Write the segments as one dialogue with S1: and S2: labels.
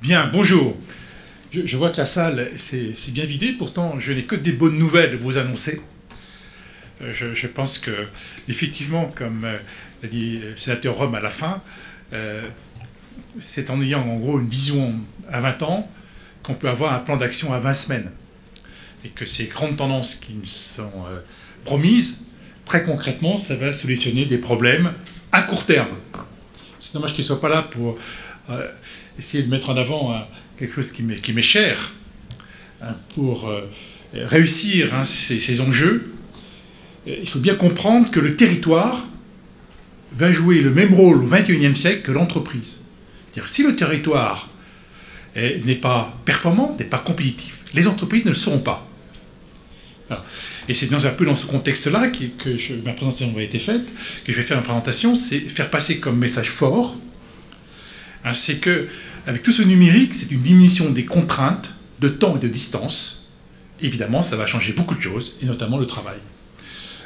S1: Bien, bonjour. Je vois que la salle s'est bien vidée, pourtant je n'ai que des bonnes nouvelles à vous annoncer. Je pense que, effectivement, comme l'a dit le sénateur Rome à la fin, c'est en ayant en gros une vision à 20 ans qu'on peut avoir un plan d'action à 20 semaines. Et que ces grandes tendances qui nous sont promises, très concrètement, ça va solutionner des problèmes à court terme. C'est dommage qu'il ne soit pas là pour essayer de mettre en avant quelque chose qui m'est cher, pour réussir ces enjeux. Il faut bien comprendre que le territoire va jouer le même rôle au XXIe siècle que l'entreprise. C'est-à-dire si le territoire n'est pas performant, n'est pas compétitif, les entreprises ne le seront pas. Voilà. Et c'est un peu dans ce contexte-là que ma présentation a été faite, que je vais faire une présentation, c'est faire passer comme message fort, c'est que avec tout ce numérique, c'est une diminution des contraintes de temps et de distance. Évidemment, ça va changer beaucoup de choses, et notamment le travail.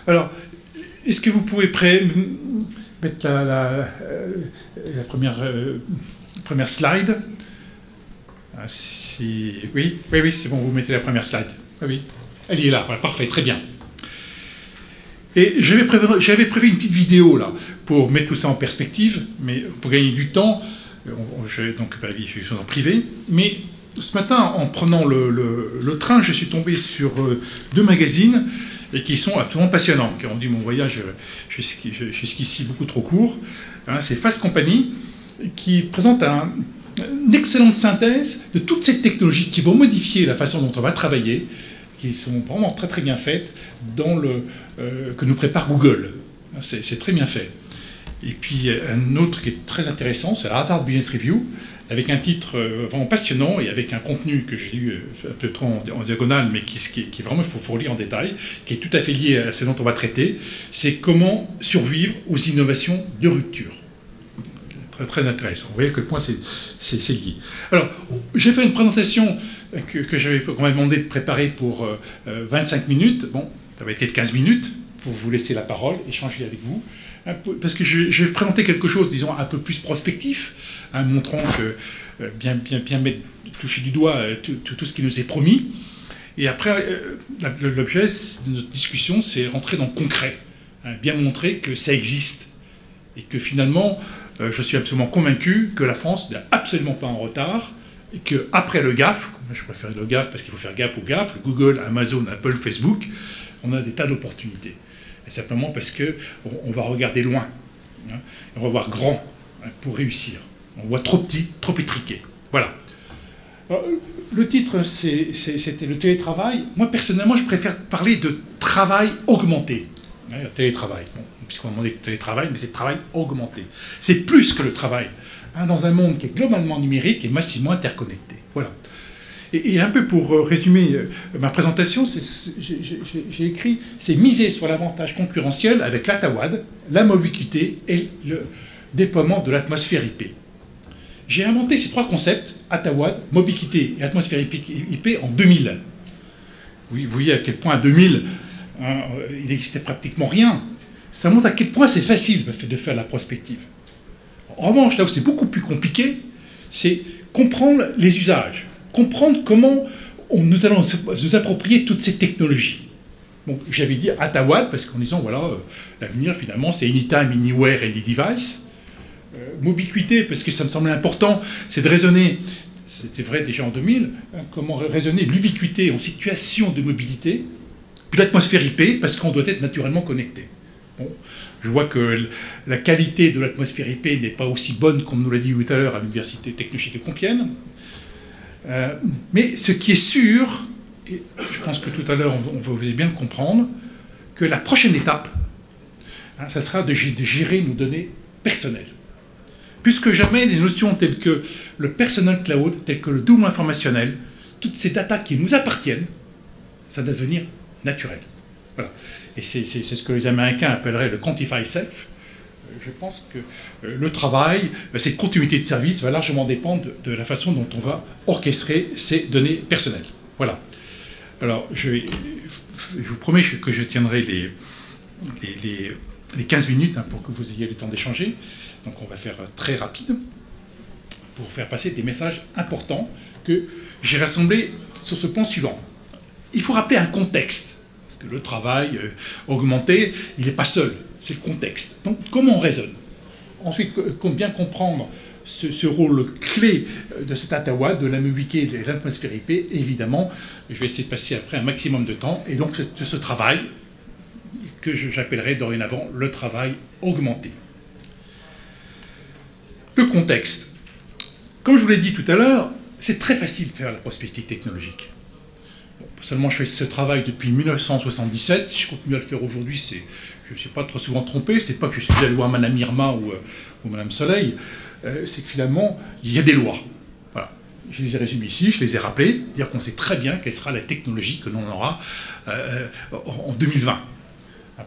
S1: Alors, est-ce que vous pouvez mettre la première slide? Oui, c'est bon, vous mettez la première slide. Ah oui, elle y est là, voilà, parfait, très bien. Et j'avais prévu une petite vidéo là, pour mettre tout ça en perspective, mais pour gagner du temps, je suis en privé, mais ce matin, en prenant le train, je suis tombé sur deux magazines et qui sont absolument passionnants, qui ont dit mon voyage jusqu'ici beaucoup trop court. C'est Fast Company, qui présente une excellente synthèse de toutes ces technologies qui vont modifier la façon dont on va travailler, qui sont vraiment très très bien faites, que nous prépare Google. C'est très bien fait. Et puis un autre qui est très intéressant, c'est la Harvard Business Review, avec un titre vraiment passionnant et avec un contenu que j'ai lu un peu trop en diagonale, mais qui vraiment, il faut lire en détail, qui est tout à fait lié à ce dont on va traiter, c'est comment survivre aux innovations de rupture. Très, très intéressant. Vous voyez à quel point c'est lié. Alors, j'ai fait une présentation qu'on m'a demandé de préparer pour 25 minutes. Bon, ça va être 15 minutes pour vous laisser la parole, échanger avec vous. Parce que je vais présenter quelque chose, disons, un peu plus prospectif, montrant que bien toucher du doigt tout ce qui nous est promis. Et après, l'objet de notre discussion, c'est rentrer dans le concret, bien montrer que ça existe. Et que finalement, je suis absolument convaincu que la France n'est absolument pas en retard, et qu'après le GAFA, je préfère le GAFA parce qu'il faut faire gaffe au GAFA, Google, Amazon, Apple, Facebook, on a des tas d'opportunités. Et simplement parce qu'on va regarder loin, on va voir grand pour réussir. On voit trop petit, trop étriqué. Voilà. Alors, le titre, c'était le télétravail. Moi, personnellement, je préfère parler de travail augmenté. Télétravail. Bon, puisqu'on a demandé télétravail, mais c'est travail augmenté. C'est plus que le travail. Dans un monde qui est globalement numérique et massivement interconnecté. Voilà. Et un peu pour résumer ma présentation, j'ai écrit, c'est miser sur l'avantage concurrentiel avec l'ATAWAD, la mobilité et le déploiement de l'atmosphère IP. J'ai inventé ces trois concepts, ATAWAD, mobilité et atmosphère IP en 2000. Oui, vous voyez à quel point à 2000, il n'existait pratiquement rien. Ça montre à quel point c'est facile de faire la prospective. En revanche, là où c'est beaucoup plus compliqué, c'est comprendre les usages. Comprendre comment nous allons nous approprier toutes ces technologies. Bon, j'avais dit ATAWAD, parce qu'en disant, voilà, l'avenir, finalement, c'est Anytime, Anywhere, Any Device. Mobiquité, parce que ça me semblait important, c'est de raisonner, c'était vrai déjà en 2000, comment raisonner l'ubiquité en situation de mobilité, puis l'atmosphère IP, parce qu'on doit être naturellement connecté. Bon, je vois que la qualité de l'atmosphère IP n'est pas aussi bonne, comme nous l'a dit tout à l'heure à l'Université technologique de Compiègne. Mais ce qui est sûr, et je pense que tout à l'heure vous allez bien le comprendre, que la prochaine étape, ça sera de gérer nos données personnelles. Plus que jamais, les notions telles que le personal cloud, telles que le double informationnel, toutes ces datas qui nous appartiennent, ça doit devenir naturel. Voilà. Et c'est ce que les Américains appelleraient le quantify self. Je pense que le travail, cette continuité de service va largement dépendre de la façon dont on va orchestrer ces données personnelles. Voilà. Alors, je vous promets que je tiendrai les 15 minutes pour que vous ayez le temps d'échanger. Donc, on va faire très rapide. pour faire passer des messages importants que j'ai rassemblés sur ce point suivant. Il faut rappeler un contexte, parce que le travail augmenté, il n'est pas seul, c'est le contexte. Donc comment on raisonne? Ensuite, bien comprendre ce rôle clé de cet ATAWAD, de l'AMEWIKE et de l'atmosphère IP, évidemment, je vais essayer de passer après un maximum de temps, et donc ce travail que j'appellerai dorénavant le travail augmenté. Le contexte. Comme je vous l'ai dit tout à l'heure, c'est très facile de faire la prospective technologique. Bon, seulement je fais ce travail depuis 1977, si je continue à le faire aujourd'hui, je ne suis pas trop souvent trompé, c'est pas que je suis allé voir Madame Irma ou Madame Soleil, c'est que finalement, il y a des lois. Voilà. Je les ai résumées ici, je les ai rappelées, dire qu'on sait très bien quelle sera la technologie que l'on aura en 2020.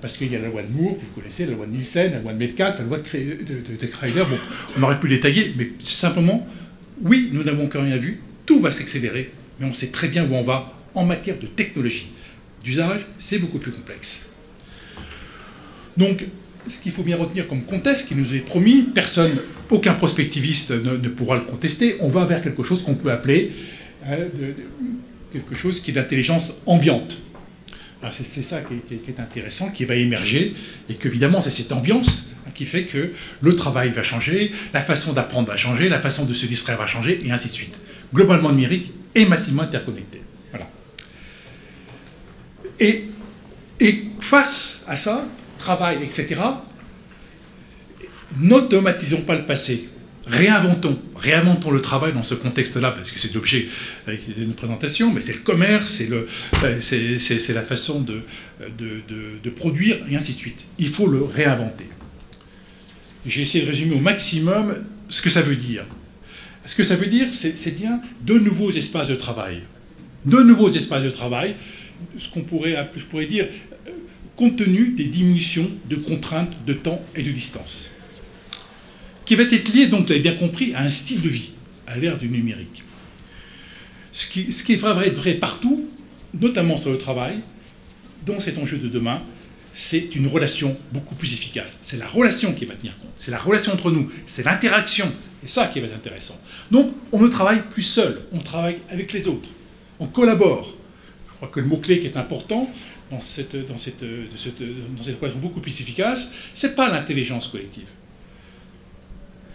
S1: Parce qu'il y a la loi de Moore, vous connaissez, la loi de Nielsen, la loi de Metcalfe, la loi de Kreider, bon, on aurait pu détailler, mais c'est simplement, oui, nous n'avons encore rien vu, tout va s'accélérer, mais on sait très bien où on va en matière de technologie. D'usage, c'est beaucoup plus complexe. Donc, ce qu'il faut bien retenir comme contexte qui nous est promis, personne, aucun prospectiviste ne pourra le contester, on va vers quelque chose qu'on peut appeler quelque chose qui est d'intelligence ambiante. C'est ça qui est intéressant, qui va émerger, et qu'évidemment c'est cette ambiance qui fait que le travail va changer, la façon d'apprendre va changer, la façon de se distraire va changer, et ainsi de suite. Globalement numérique et massivement interconnecté. Voilà. Et face à ça, travail, etc., n'automatisons pas le passé. Réinventons le travail dans ce contexte-là, parce que c'est l'objet de nos présentations, mais c'est le commerce, c'est la façon de produire, et ainsi de suite. Il faut le réinventer. J'ai essayé de résumer au maximum ce que ça veut dire. Ce que ça veut dire, c'est bien de nouveaux espaces de travail. De nouveaux espaces de travail, ce je pourrais dire, compte tenu des diminutions de contraintes de temps et de distance, qui va être lié, donc, vous l'avez bien compris, à un style de vie, à l'ère du numérique. Ce qui va être vrai partout, notamment sur le travail, dans cet enjeu de demain, c'est une relation beaucoup plus efficace. C'est la relation qui va tenir compte, c'est la relation entre nous, c'est l'interaction, c'est ça qui va être intéressant. Donc, on ne travaille plus seul, on travaille avec les autres, on collabore. Je crois que le mot-clé qui est important dans cette relation beaucoup plus efficace, ce n'est pas l'intelligence collective.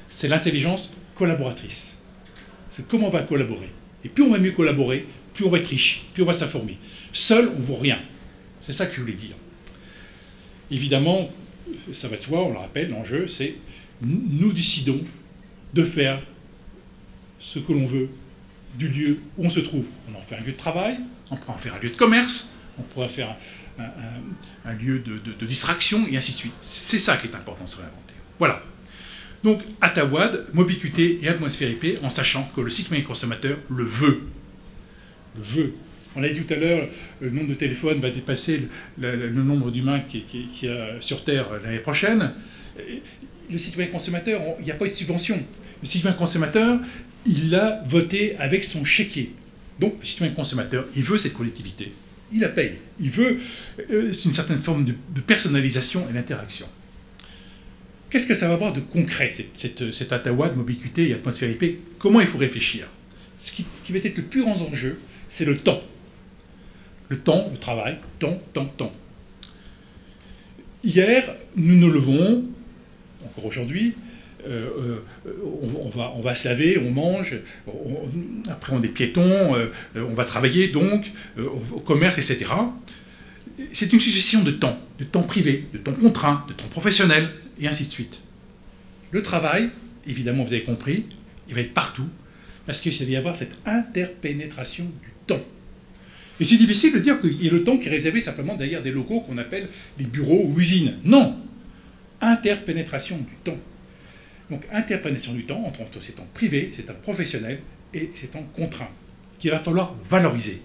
S1: C'est l'intelligence collaboratrice. C'est comment on va collaborer. Et plus on va mieux collaborer, plus on va être riche, plus on va s'informer. Seul, on ne vaut rien. C'est ça que je voulais dire. Évidemment, ça va de soi, on le rappelle, l'enjeu, c'est nous décidons de faire ce que l'on veut du lieu où on se trouve. On en fait un lieu de travail, on pourra en faire un lieu de commerce, on pourra faire un lieu de distraction, et ainsi de suite. C'est ça qui est important de se réinventer. Voilà. Donc, ATAWAD, Mobiquité et Atmosphère IP, en sachant que le citoyen consommateur le veut. Le veut. On l'a dit tout à l'heure, le nombre de téléphones va dépasser le nombre d'humains qu'il y a sur Terre l'année prochaine. Le citoyen consommateur, il n'y a pas eu de subvention. Le citoyen consommateur, il a voté avec son chéquier. Donc, le citoyen consommateur, il veut cette collectivité. Il la paye. Il veut une certaine forme de personnalisation et d'interaction. Qu'est-ce que ça va avoir de concret, cette ATAWAD, Mobiquité et Atmosphère IP? Comment il faut réfléchir? Ce qui va être le plus grand enjeu, c'est le temps. Le temps, le travail, temps. Hier, nous nous levons, encore aujourd'hui, on va se laver, on mange, après on est piéton, on va travailler donc, au commerce, etc. C'est une succession de temps privé, de temps contraint, de temps professionnel, et ainsi de suite. Le travail, évidemment, vous avez compris, il va être partout, parce qu'il va y avoir cette interpénétration du temps. Et c'est difficile de dire qu'il y a le temps qui est réservé simplement derrière des locaux qu'on appelle les bureaux ou usines. Non! Interpénétration du temps. Donc, interpénétration du temps entre ces temps privés, ces temps professionnels et ces temps contraints, qu'il va falloir valoriser.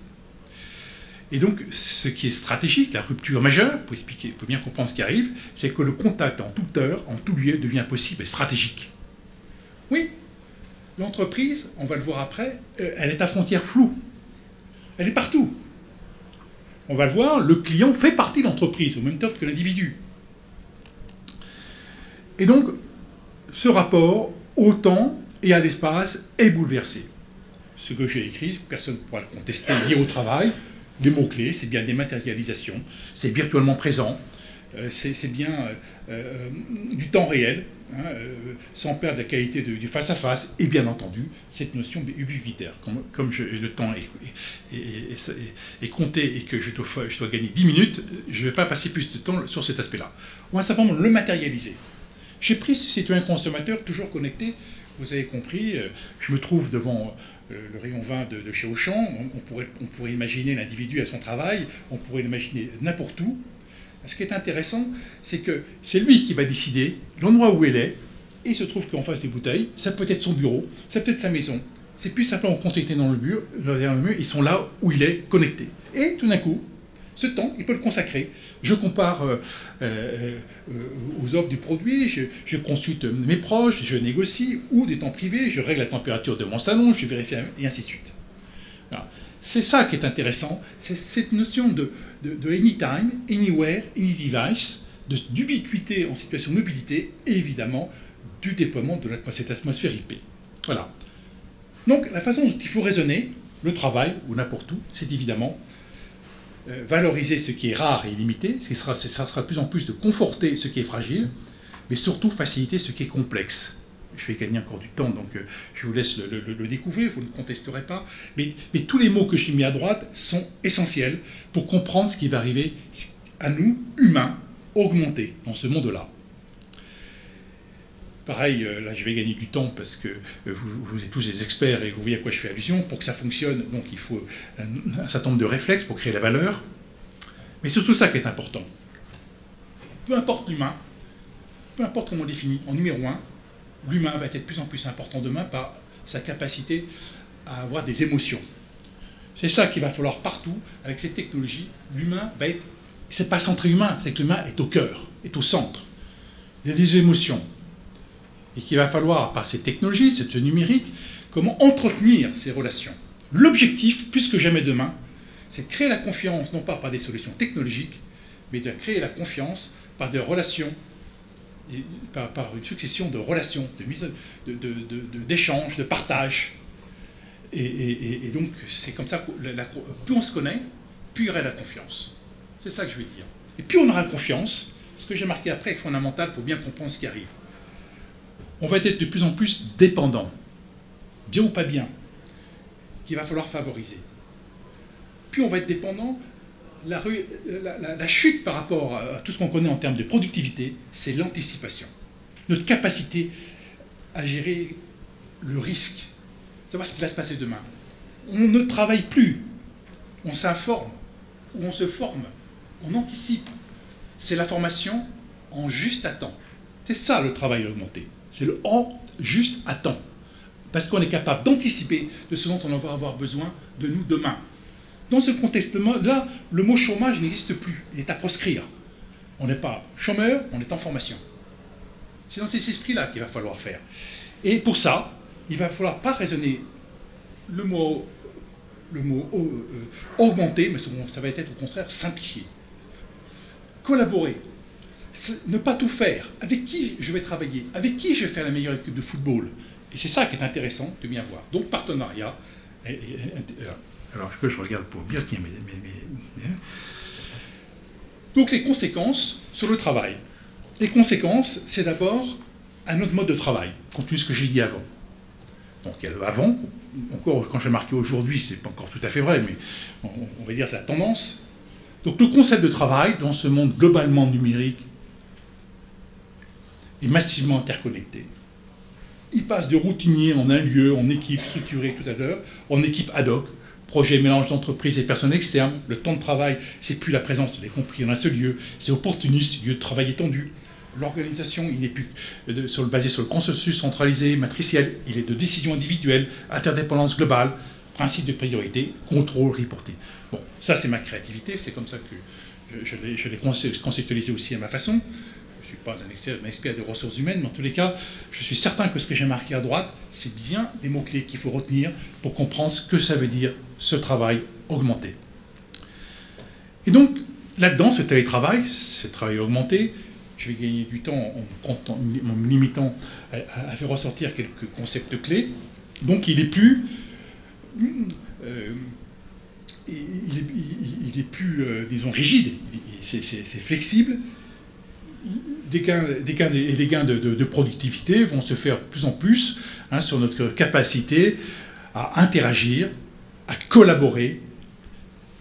S1: Et donc, ce qui est stratégique, la rupture majeure, pour bien comprendre ce qui arrive, c'est que le contact en toute heure, en tout lieu, devient possible et stratégique. Oui, l'entreprise, on va le voir après, elle est à frontières floues. Elle est partout. On va le voir, le client fait partie de l'entreprise, au même titre que l'individu. Et donc, ce rapport au temps, et à l'espace est bouleversé. Ce que j'ai écrit, personne ne pourra le contester, lié au travail. Les mots-clés, c'est bien dématérialisation, c'est virtuellement présent, c'est bien du temps réel, hein, sans perdre la qualité du face-à-face, et bien entendu, cette notion ubiquitaire. Comme le temps est compté et que je dois gagner 10 minutes, je ne vais pas passer plus de temps sur cet aspect-là. On va simplement le matérialiser. J'ai pris ce citoyen consommateur toujours connecté, vous avez compris, je me trouve devant le rayon vin de chez Auchan, on pourrait imaginer l'individu à son travail, on pourrait l'imaginer n'importe où. Ce qui est intéressant, c'est que c'est lui qui va décider l'endroit où il est, et il se trouve qu'en face des bouteilles, ça peut être son bureau, ça peut être sa maison. C'est plus simplement connecté dans le mur, derrière le mur, ils sont là où il est connecté. Et tout d'un coup, ce temps, il peut le consacrer. Je compare aux offres du produit, je consulte mes proches, je négocie, ou des temps privés, je règle la température de mon salon, je vérifie, et ainsi de suite. C'est ça qui est intéressant, c'est cette notion de anytime, anywhere, any device, d'ubiquité en situation de mobilité, et évidemment du déploiement de cette atmosphère IP. Voilà. Donc la façon dont il faut raisonner, le travail, ou n'importe où, c'est évidemment valoriser ce qui est rare et illimité, ça sera de plus en plus de conforter ce qui est fragile, mais surtout faciliter ce qui est complexe. Je vais gagner encore du temps, donc je vous laisse le découvrir, vous ne contesterez pas, mais tous les mots que j'ai mis à droite sont essentiels pour comprendre ce qui va arriver à nous, humains, augmentés dans ce monde-là. Pareil, là je vais gagner du temps parce que vous êtes tous des experts et vous voyez à quoi je fais allusion. Pour que ça fonctionne, donc il faut un certain nombre de réflexes pour créer la valeur. Mais c'est surtout ça qui est important. Peu importe l'humain, peu importe comment on le définit, en numéro 1, l'humain va être de plus en plus important demain par sa capacité à avoir des émotions. C'est ça qu'il va falloir partout, avec ces technologies. L'humain va être... C'est pas centré humain, c'est que l'humain est au cœur, est au centre. Il y a des émotions. Et qu'il va falloir, par ces technologies, ce numérique, comment entretenir ces relations. L'objectif, plus que jamais demain, c'est de créer la confiance, non pas par des solutions technologiques, mais de créer la confiance par des relations, par une succession de relations, d'échanges, de partage. Et donc, c'est comme ça que plus on se connaît, plus il y aura la confiance. C'est ça que je veux dire. Et plus on aura confiance, ce que j'ai marqué après est fondamental pour bien comprendre ce qui arrive. On va être de plus en plus dépendant, bien ou pas bien, qu'il va falloir favoriser. Plus on va être dépendant, la chute par rapport à tout ce qu'on connaît en termes de productivité, c'est l'anticipation. Notre capacité à gérer le risque, savoir ce qui va se passer demain. On ne travaille plus, on s'informe, ou on se forme, on anticipe. C'est la formation en juste à temps. C'est ça le travail augmenté. C'est le en juste à temps. Parce qu'on est capable d'anticiper de ce dont on va avoir besoin de nous demain. Dans ce contexte-là, le mot chômage n'existe plus. Il est à proscrire. On n'est pas chômeur, on est en formation. C'est dans cet esprit-là qu'il va falloir faire. Et pour ça, il va falloir pas raisonner le mot augmenter, mais ça va être au contraire simplifié. Collaborer. Ne pas tout faire. Avec qui je vais travailler? Avec qui je vais faire la meilleure équipe de football? Et c'est ça qui est intéressant de bien voir. Donc, partenariat. Alors, je regarde pour bien tenir Donc, les conséquences sur le travail. Les conséquences, c'est d'abord un autre mode de travail, compte tenu de ce que j'ai dit avant. Donc, il y a le avant. Encore, quand j'ai marqué aujourd'hui, c'est pas encore tout à fait vrai, mais on va dire c'est la tendance. Donc, le concept de travail, dans ce monde globalement numérique, est massivement interconnecté. Il passe de routinier en un lieu, en équipe structurée tout à l'heure, en équipe ad hoc, projet mélange d'entreprises et personnes externes. Le temps de travail, c'est plus la présence, il est compris en un seul lieu, c'est opportuniste, lieu de travail étendu. L'organisation, il n'est plus basé sur le consensus centralisé, matriciel, il est de décision individuelle, interdépendance globale, principe de priorité, contrôle, reporting. Bon, ça c'est ma créativité, c'est comme ça que je l'ai conceptualisé aussi à ma façon. Je ne suis pas un expert des ressources humaines, mais en tous les cas, je suis certain que ce que j'ai marqué à droite, c'est bien les mots-clés qu'il faut retenir pour comprendre ce que ça veut dire, ce travail augmenté. Et donc, là-dedans, ce télétravail, ce travail augmenté, je vais gagner du temps en me limitant à faire ressortir quelques concepts clés. Donc il est plus, disons, rigide, c'est flexible. Les gains de productivité vont se faire de plus en plus sur notre capacité à interagir, à collaborer,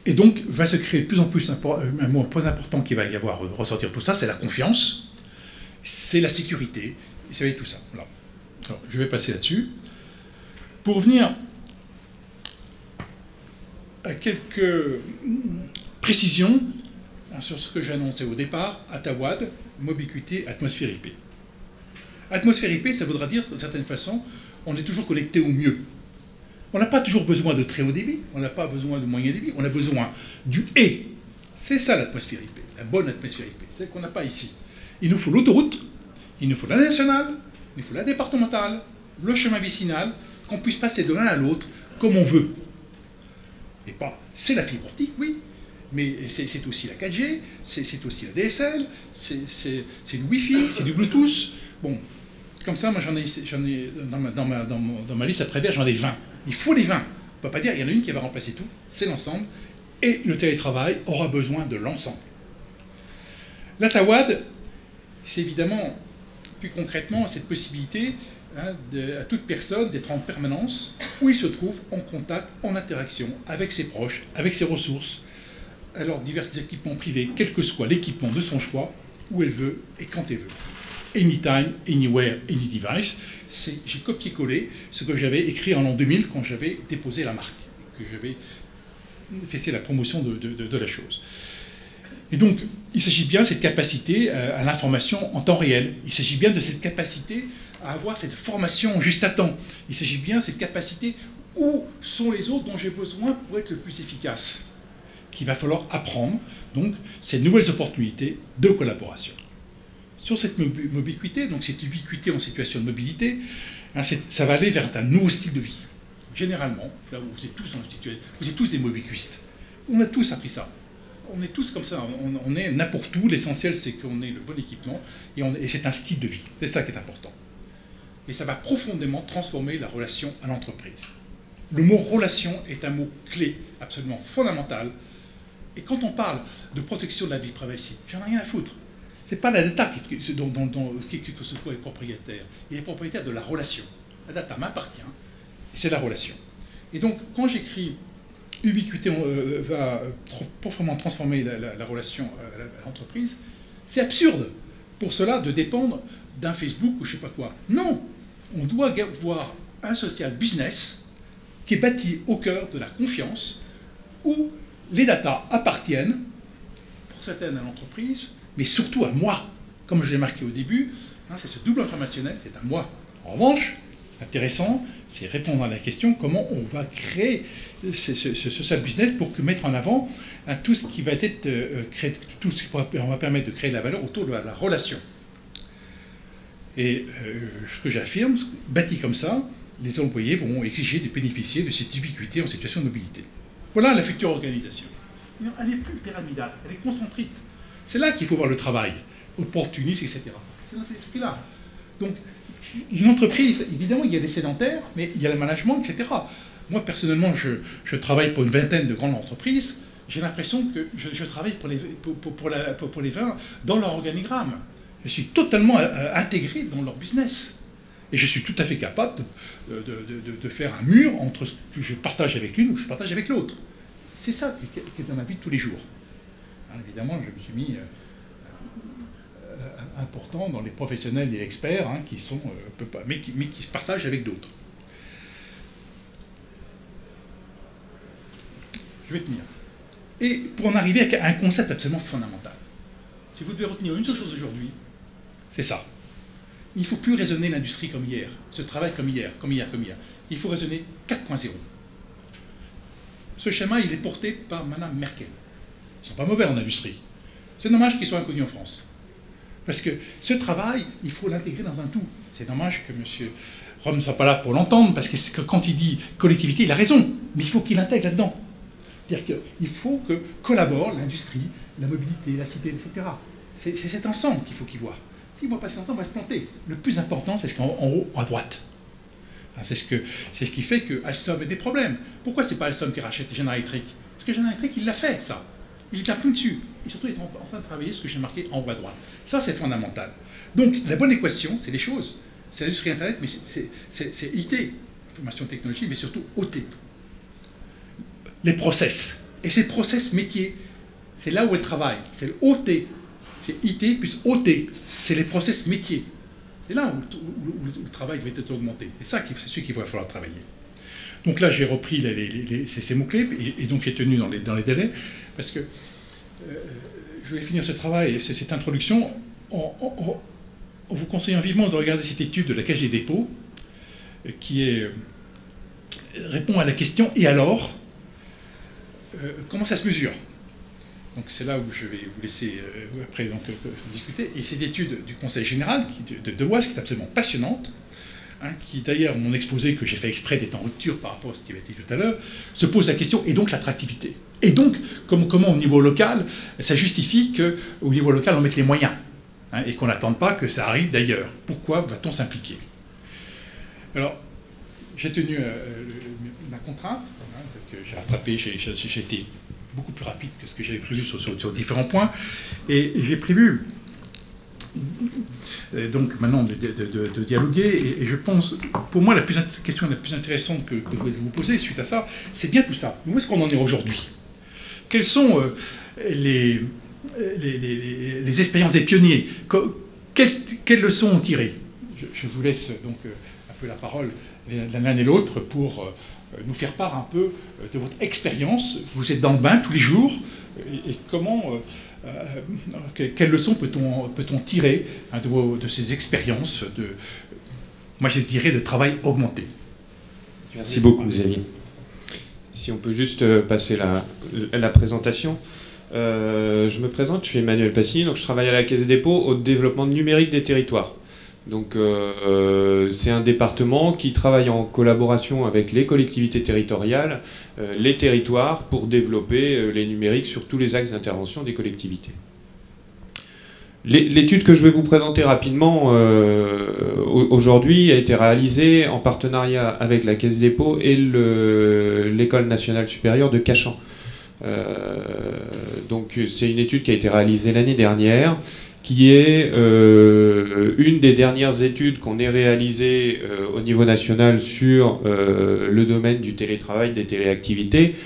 S1: et donc va se créer de plus en plus un mot plus important qui va y avoir ressortir tout ça, c'est la confiance, c'est la sécurité, et ça va être tout ça. Voilà. Alors, je vais passer là-dessus. Pour revenir à quelques précisions sur ce que j'ai annoncé au départ, ATAWAD, Mobiquité, atmosphère IP. Atmosphère IP, ça voudra dire, d'une certaine façon, on est toujours connecté au mieux. On n'a pas toujours besoin de très haut débit, on n'a pas besoin de moyen débit, on a besoin du « et ». C'est ça l'atmosphère IP, la bonne atmosphère IP, celle qu'on n'a pas ici. Il nous faut l'autoroute, il nous faut la nationale, il nous faut la départementale, le chemin vicinal, qu'on puisse passer de l'un à l'autre comme on veut. Et pas, c'est la fibre optique, oui, mais c'est aussi la 4G, c'est aussi la DSL, c'est du Wi-Fi, c'est du Bluetooth. Bon, comme ça, moi j'en ai dans ma liste après-vert, j'en ai 20. Il faut les 20. On ne peut pas dire il y en a une qui va remplacer tout, c'est l'ensemble. Et le télétravail aura besoin de l'ensemble. La TAWAD, c'est évidemment, plus concrètement, cette possibilité à toute personne d'être en permanence où il se trouve en contact, en interaction avec ses proches, avec ses ressources, alors divers équipements privés, quel que soit l'équipement de son choix, où elle veut et quand elle veut. Anytime, anywhere, any device. J'ai copié-collé ce que j'avais écrit en l'an 2000 quand j'avais déposé la marque, que j'avais fait la promotion de la chose. Et donc, il s'agit bien de cette capacité à l'information en temps réel. Il s'agit bien de cette capacité à avoir cette formation juste à temps. Il s'agit bien de cette capacité où sont les autres dont j'ai besoin pour être le plus efficace, qu'il va falloir apprendre. Donc, ces nouvelles opportunités de collaboration. Sur cette mobiquité, donc cette ubiquité en situation de mobilité, ça va aller vers un nouveau style de vie. Généralement, là où vous êtes tous vous êtes tous des mobiquistes. On a tous appris ça. On est tous comme ça. On est n'importe où. L'essentiel, c'est qu'on ait le bon équipement et c'est un style de vie. C'est ça qui est important. Et ça va profondément transformer la relation à l'entreprise. Le mot relation est un mot clé, absolument fondamental. Et quand on parle de protection de la vie privée, j'en ai rien à foutre. Ce n'est pas la data que ce soit est propriétaire. Il est propriétaire de la relation. La data m'appartient, c'est la relation. Et donc, quand j'écris ubiquité va profondément transformer la relation à l'entreprise, c'est absurde pour cela de dépendre d'un Facebook ou je ne sais pas quoi. Non, on doit avoir un social business qui est bâti au cœur de la confiance, où les datas appartiennent, pour certaines à l'entreprise, mais surtout à moi. Comme je l'ai marqué au début, c'est ce double informationnel, c'est à moi. En revanche, intéressant, c'est répondre à la question comment on va créer ce social business pour mettre en avant tout ce qui va être créé, tout ce qui va permettre de créer de la valeur autour de la relation. Et ce que j'affirme, bâti comme ça, les employés vont exiger de bénéficier de cette ubiquité en situation de mobilité. Voilà la future organisation. Elle n'est plus pyramidale, elle est concentrique. C'est là qu'il faut voir le travail, opportuniste, etc. C'est dans cet esprit-là. Donc, une entreprise, évidemment, il y a des sédentaires, mais il y a le management, etc. Moi, personnellement, je travaille pour une vingtaine de grandes entreprises. J'ai l'impression que je travaille pour les 20 dans leur organigramme. Je suis totalement intégré dans leur business. Et je suis tout à fait capable de faire un mur entre ce que je partage avec l'une ou ce que je partage avec l'autre. C'est ça qui est dans ma vie de tous les jours. Évidemment, je me suis mis important dans les professionnels et experts qui sont, mais qui se partagent avec d'autres. Je vais tenir. Et pour en arriver à un concept absolument fondamental, si vous devez retenir une seule chose aujourd'hui, c'est ça. Il ne faut plus raisonner l'industrie comme hier, ce travail comme hier. Il faut raisonner 4.0. Ce schéma, il est porté par Mme Merkel. Ils ne sont pas mauvais en industrie. C'est dommage qu'ils soient inconnus en France. Parce que ce travail, il faut l'intégrer dans un tout. C'est dommage que M. Rome ne soit pas là pour l'entendre, parce que quand il dit collectivité, il a raison, mais il faut qu'il l'intègre là-dedans. C'est-à-dire qu'il faut que collaborent l'industrie, la mobilité, la cité, etc. C'est cet ensemble qu'il faut qu'ils voient. S'ils ne voient pas cet ensemble, on va se planter. Le plus important, c'est ce qu'en haut, à droite. C'est ce qui fait que Alstom a des problèmes. Pourquoi c'est pas Alstom qui rachète General Electric? Parce que General Electric, il l'a fait, ça. Il est à fond dessus. Et surtout, il est en train de travailler ce que j'ai marqué en haut à droite. Ça, c'est fondamental. Donc, la bonne équation, c'est les choses. C'est l'industrie Internet, mais c'est IT, information technologie, mais surtout OT. Les process. Et ces process métiers, c'est là où elle travaille. C'est le OT. C'est IT plus OT. C'est les process métiers. C'est là où le travail va être augmenté. C'est ça celui qu'il va falloir travailler. Donc là, j'ai repris ces mots-clés, et donc j'ai tenu dans les délais, parce que je voulais finir ce travail, et cette introduction, en vous conseillant vivement de regarder cette étude de la Caisse des dépôts, qui répond à la question « Et alors ?» comment ça se mesure? Donc c'est là où je vais vous laisser après discuter. Et c'est l'étude du Conseil général de Deloitte, qui est absolument passionnante, hein, qui d'ailleurs, mon exposé que j'ai fait exprès d'être en rupture par rapport à ce qui avait été dit tout à l'heure, se pose la question, et donc l'attractivité. Et donc, comment au niveau local, ça justifie qu'au niveau local, on mette les moyens, hein, et qu'on n'attende pas que ça arrive d'ailleurs. Pourquoi va-t-on s'impliquer? Alors, j'ai tenu ma contrainte, hein, que j'ai rattrapé, j'ai été beaucoup plus rapide que ce que j'avais prévu sur différents points, et j'ai prévu donc maintenant de dialoguer, et je pense, pour moi, la question la plus intéressante que je voulais vous poser suite à ça, c'est bien tout ça. Où est-ce qu'on en est aujourd'hui? Quelles sont les expériences des pionniers? Quelles leçons ont tiré? Je vous laisse donc un peu la parole l'un et l'autre pour nous faire part un peu de votre expérience. Vous êtes dans le bain tous les jours, et comment, quelles leçons peut-on tirer, hein, de ces expériences moi je dirais de travail augmenté?
S2: Merci beaucoup, Xavier. Si on peut juste passer la présentation. Je me présente, je suis Emmanuel Passy, donc je travaille à la Caisse des dépôts au développement numérique des territoires. Donc c'est un département qui travaille en collaboration avec les collectivités territoriales, les territoires, pour développer les numériques sur tous les axes d'intervention des collectivités. L'étude que je vais vous présenter rapidement aujourd'hui a été réalisée en partenariat avec la Caisse des dépôts et l'École nationale supérieure de Cachan. Donc c'est une étude qui a été réalisée l'année dernière, qui est une des dernières études qu'on ait réalisées au niveau national sur le domaine du télétravail, des téléactivités,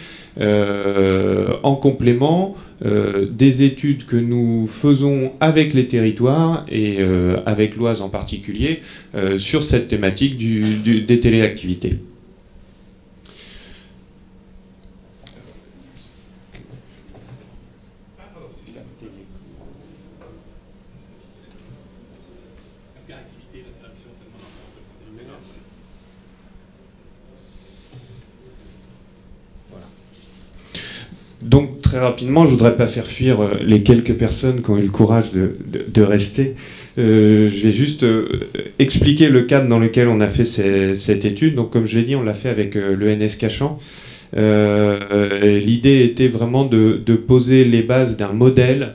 S2: en complément des études que nous faisons avec les territoires et avec l'Oise en particulier sur cette thématique des téléactivités. Donc très rapidement, je ne voudrais pas faire fuir les quelques personnes qui ont eu le courage de rester. Je vais juste expliquer le cadre dans lequel on a fait cette étude. Donc comme je l'ai dit, on l'a fait avec l'ENS Cachan. L'idée était vraiment de poser les bases d'un modèle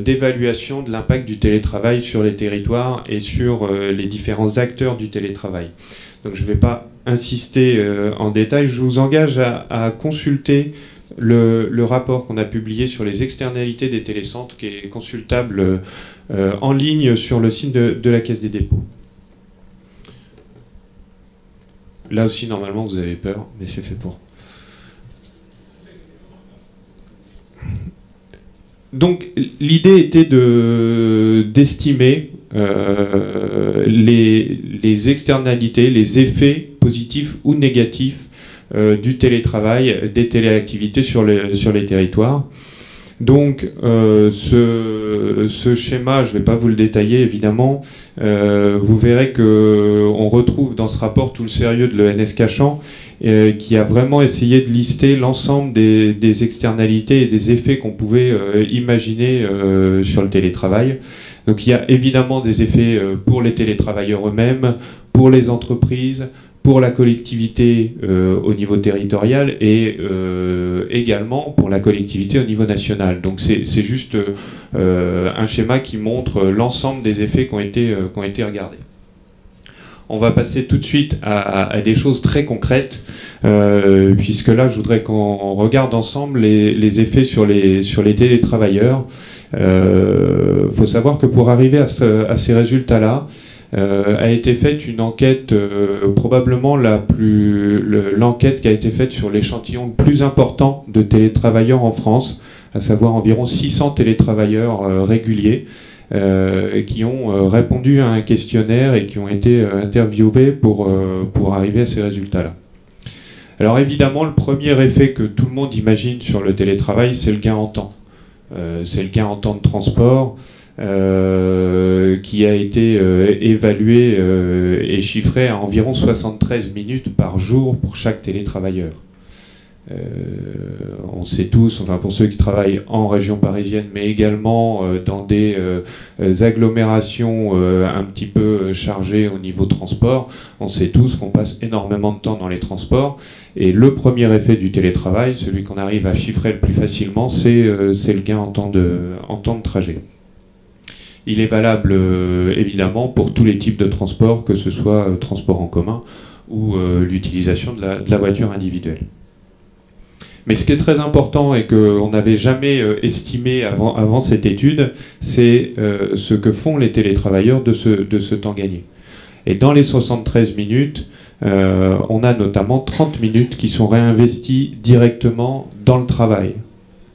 S2: d'évaluation de l'impact du télétravail sur les territoires et sur les différents acteurs du télétravail. Donc je ne vais pas insister en détail, je vous engage à consulter le rapport qu'on a publié sur les externalités des télécentres, qui est consultable en ligne sur le site de la Caisse des dépôts. Là aussi, normalement, vous avez peur, mais c'est fait pour. Donc, l'idée était d'estimer les externalités, les effets positifs ou négatifs du télétravail, des téléactivités sur les territoires. Donc ce schéma, je ne vais pas vous le détailler évidemment, vous verrez qu'on retrouve dans ce rapport tout le sérieux de l'ENS Cachan, qui a vraiment essayé de lister l'ensemble des externalités et des effets qu'on pouvait imaginer sur le télétravail. Donc il y a évidemment des effets pour les télétravailleurs eux-mêmes, pour les entreprises, pour la collectivité au niveau territorial et également pour la collectivité au niveau national. Donc c'est juste un schéma qui montre l'ensemble des effets qui ont été regardés. On va passer tout de suite à des choses très concrètes, puisque là, je voudrais qu'on regarde ensemble les effets sur les télétravailleurs. Faut savoir que pour arriver à ces résultats-là, a été faite une enquête, probablement l'enquête qui a été faite sur l'échantillon le plus important de télétravailleurs en France, à savoir environ 600 télétravailleurs réguliers, qui ont répondu à un questionnaire et qui ont été interviewés pour arriver à ces résultats-là. Alors évidemment, le premier effet que tout le monde imagine sur le télétravail, c'est le gain en temps. C'est le gain en temps de transport qui a été évalué et chiffré à environ 73 minutes par jour pour chaque télétravailleur. On sait tous, enfin pour ceux qui travaillent en région parisienne, mais également dans des agglomérations un petit peu chargées au niveau transport, on sait tous qu'on passe énormément de temps dans les transports. Et le premier effet du télétravail, celui qu'on arrive à chiffrer le plus facilement, c'est le gain en temps de trajet. Il est valable évidemment pour tous les types de transports, que ce soit transport en commun ou l'utilisation de la voiture individuelle. Mais ce qui est très important et qu'on n'avait jamais estimé avant cette étude, c'est ce que font les télétravailleurs de ce temps gagné. Et dans les 73 minutes, on a notamment 30 minutes qui sont réinvesties directement dans le travail.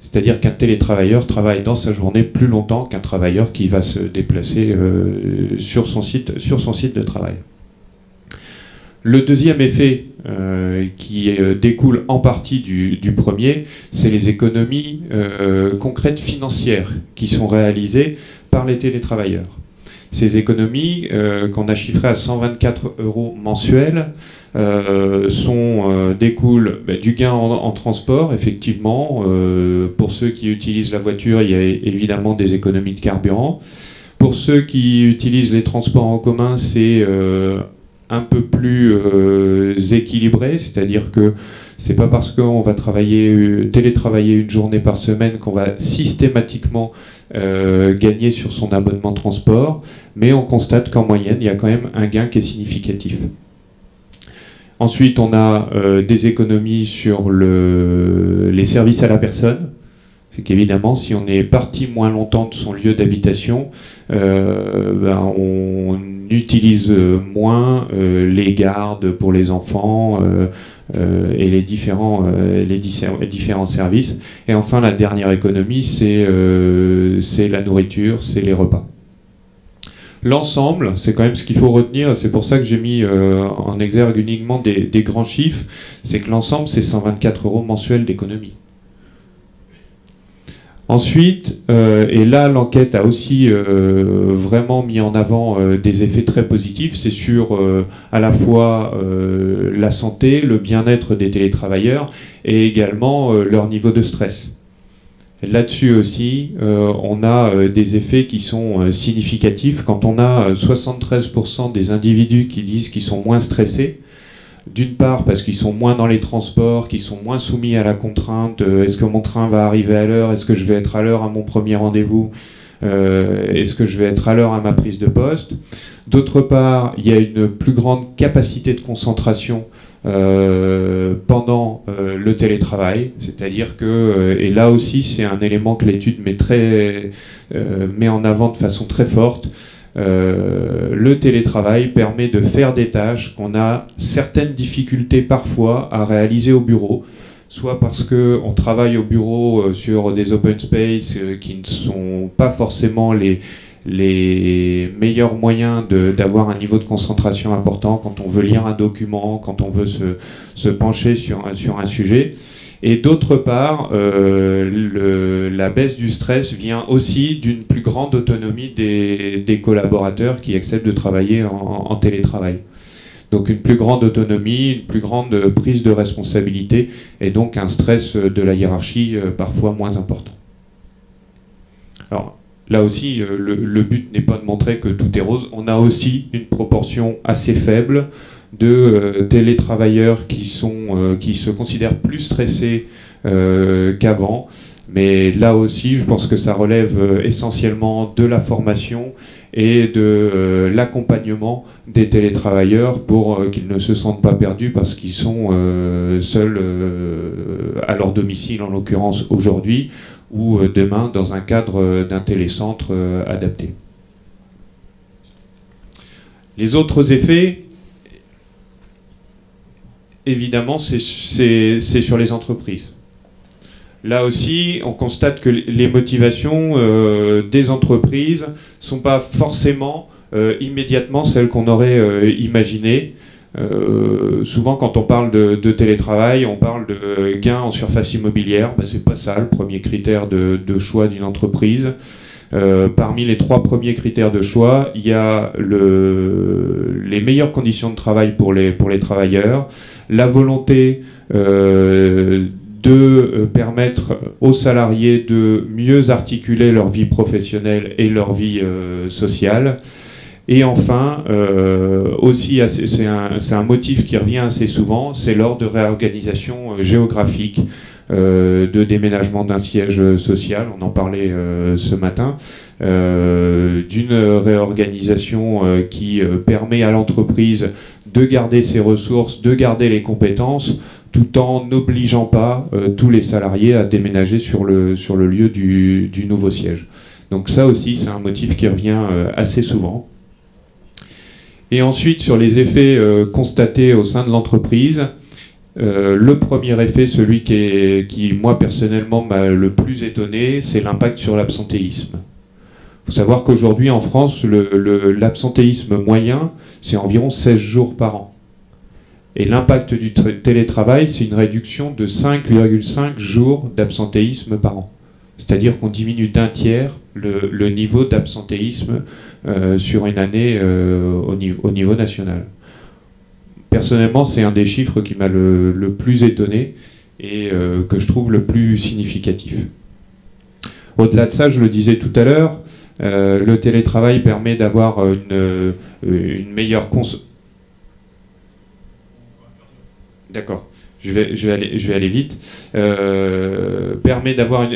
S2: C'est-à-dire qu'un télétravailleur travaille dans sa journée plus longtemps qu'un travailleur qui va se déplacer sur son site de travail. Le deuxième effet qui découle en partie du premier, c'est les économies concrètes financières qui sont réalisées par les télétravailleurs. Ces économies, qu'on a chiffrées à 124 € mensuels, découlent du gain en transport, effectivement. Pour ceux qui utilisent la voiture, il y a évidemment des économies de carburant. Pour ceux qui utilisent les transports en commun, c'est un peu plus équilibré, c'est-à-dire que c'est pas parce qu'on va télétravailler une journée par semaine qu'on va systématiquement gagner sur son abonnement de transport, mais on constate qu'en moyenne, il y a quand même un gain qui est significatif. Ensuite, on a des économies sur les services à la personne. C'est qu'évidemment, si on est parti moins longtemps de son lieu d'habitation, on utilise moins les gardes pour les enfants et les différents services. Et enfin, la dernière économie, c'est la nourriture, c'est les repas. L'ensemble, c'est quand même ce qu'il faut retenir, c'est pour ça que j'ai mis en exergue uniquement des grands chiffres, c'est que l'ensemble, c'est 124 € mensuels d'économie. Ensuite, et là l'enquête a aussi vraiment mis en avant des effets très positifs, c'est sur à la fois la santé, le bien-être des télétravailleurs et également leur niveau de stress. Là-dessus aussi, on a des effets qui sont significatifs. Quand on a 73% des individus qui disent qu'ils sont moins stressés, d'une part parce qu'ils sont moins dans les transports, qu'ils sont moins soumis à la contrainte, est-ce que mon train va arriver à l'heure, est-ce que je vais être à l'heure à mon premier rendez-vous, est-ce que je vais être à l'heure à ma prise de poste. D'autre part, il y a une plus grande capacité de concentration pendant le télétravail, c'est-à-dire que, et là aussi c'est un élément que l'étude met en avant de façon très forte, le télétravail permet de faire des tâches qu'on a certaines difficultés parfois à réaliser au bureau, soit parce qu'on travaille au bureau sur des open space qui ne sont pas forcément les meilleurs moyens d'avoir un niveau de concentration important quand on veut lire un document, quand on veut se pencher sur un sujet. Et d'autre part, la baisse du stress vient aussi d'une plus grande autonomie des collaborateurs qui acceptent de travailler en télétravail. Donc une plus grande autonomie, une plus grande prise de responsabilité et donc un stress de la hiérarchie parfois moins important. Alors là aussi, le but n'est pas de montrer que tout est rose. On a aussi une proportion assez faible de télétravailleurs qui se considèrent plus stressés qu'avant. Mais là aussi, je pense que ça relève essentiellement de la formation et de l'accompagnement des télétravailleurs pour qu'ils ne se sentent pas perdus parce qu'ils sont seuls à leur domicile, en l'occurrence aujourd'hui, ou demain dans un cadre d'un télécentre adapté. Les autres effets, évidemment, c'est sur les entreprises. Là aussi, on constate que les motivations des entreprises ne sont pas forcément immédiatement celles qu'on aurait imaginées. Souvent, quand on parle de télétravail, on parle de gains en surface immobilière. Ben, c'est pas ça le premier critère de choix d'une entreprise. Parmi les 3 premiers critères de choix, il y a les meilleures conditions de travail pour les travailleurs, la volonté de permettre aux salariés de mieux articuler leur vie professionnelle et leur vie sociale. Et enfin, aussi, c'est un motif qui revient assez souvent, c'est lors de réorganisation géographique, de déménagement d'un siège social, on en parlait ce matin, d'une réorganisation qui permet à l'entreprise de garder ses ressources, de garder les compétences, tout en n'obligeant pas tous les salariés à déménager sur le lieu du nouveau siège. Donc ça aussi, c'est un motif qui revient assez souvent. Et ensuite, sur les effets constatés au sein de l'entreprise, le premier effet, celui qui moi personnellement m'a le plus étonné, c'est l'impact sur l'absentéisme. Il faut savoir qu'aujourd'hui en France, l'absentéisme moyen, c'est environ 16 jours par an. Et l'impact du télétravail, c'est une réduction de 5,5 jours d'absentéisme par an. C'est-à-dire qu'on diminue d'un tiers le niveau d'absentéisme sur une année au niveau national. Personnellement, c'est un des chiffres qui m'a le plus étonné et que je trouve le plus significatif. Au-delà de ça, je le disais tout à l'heure, le télétravail permet d'avoir une meilleure D'accord, je vais aller vite. Permet d'avoir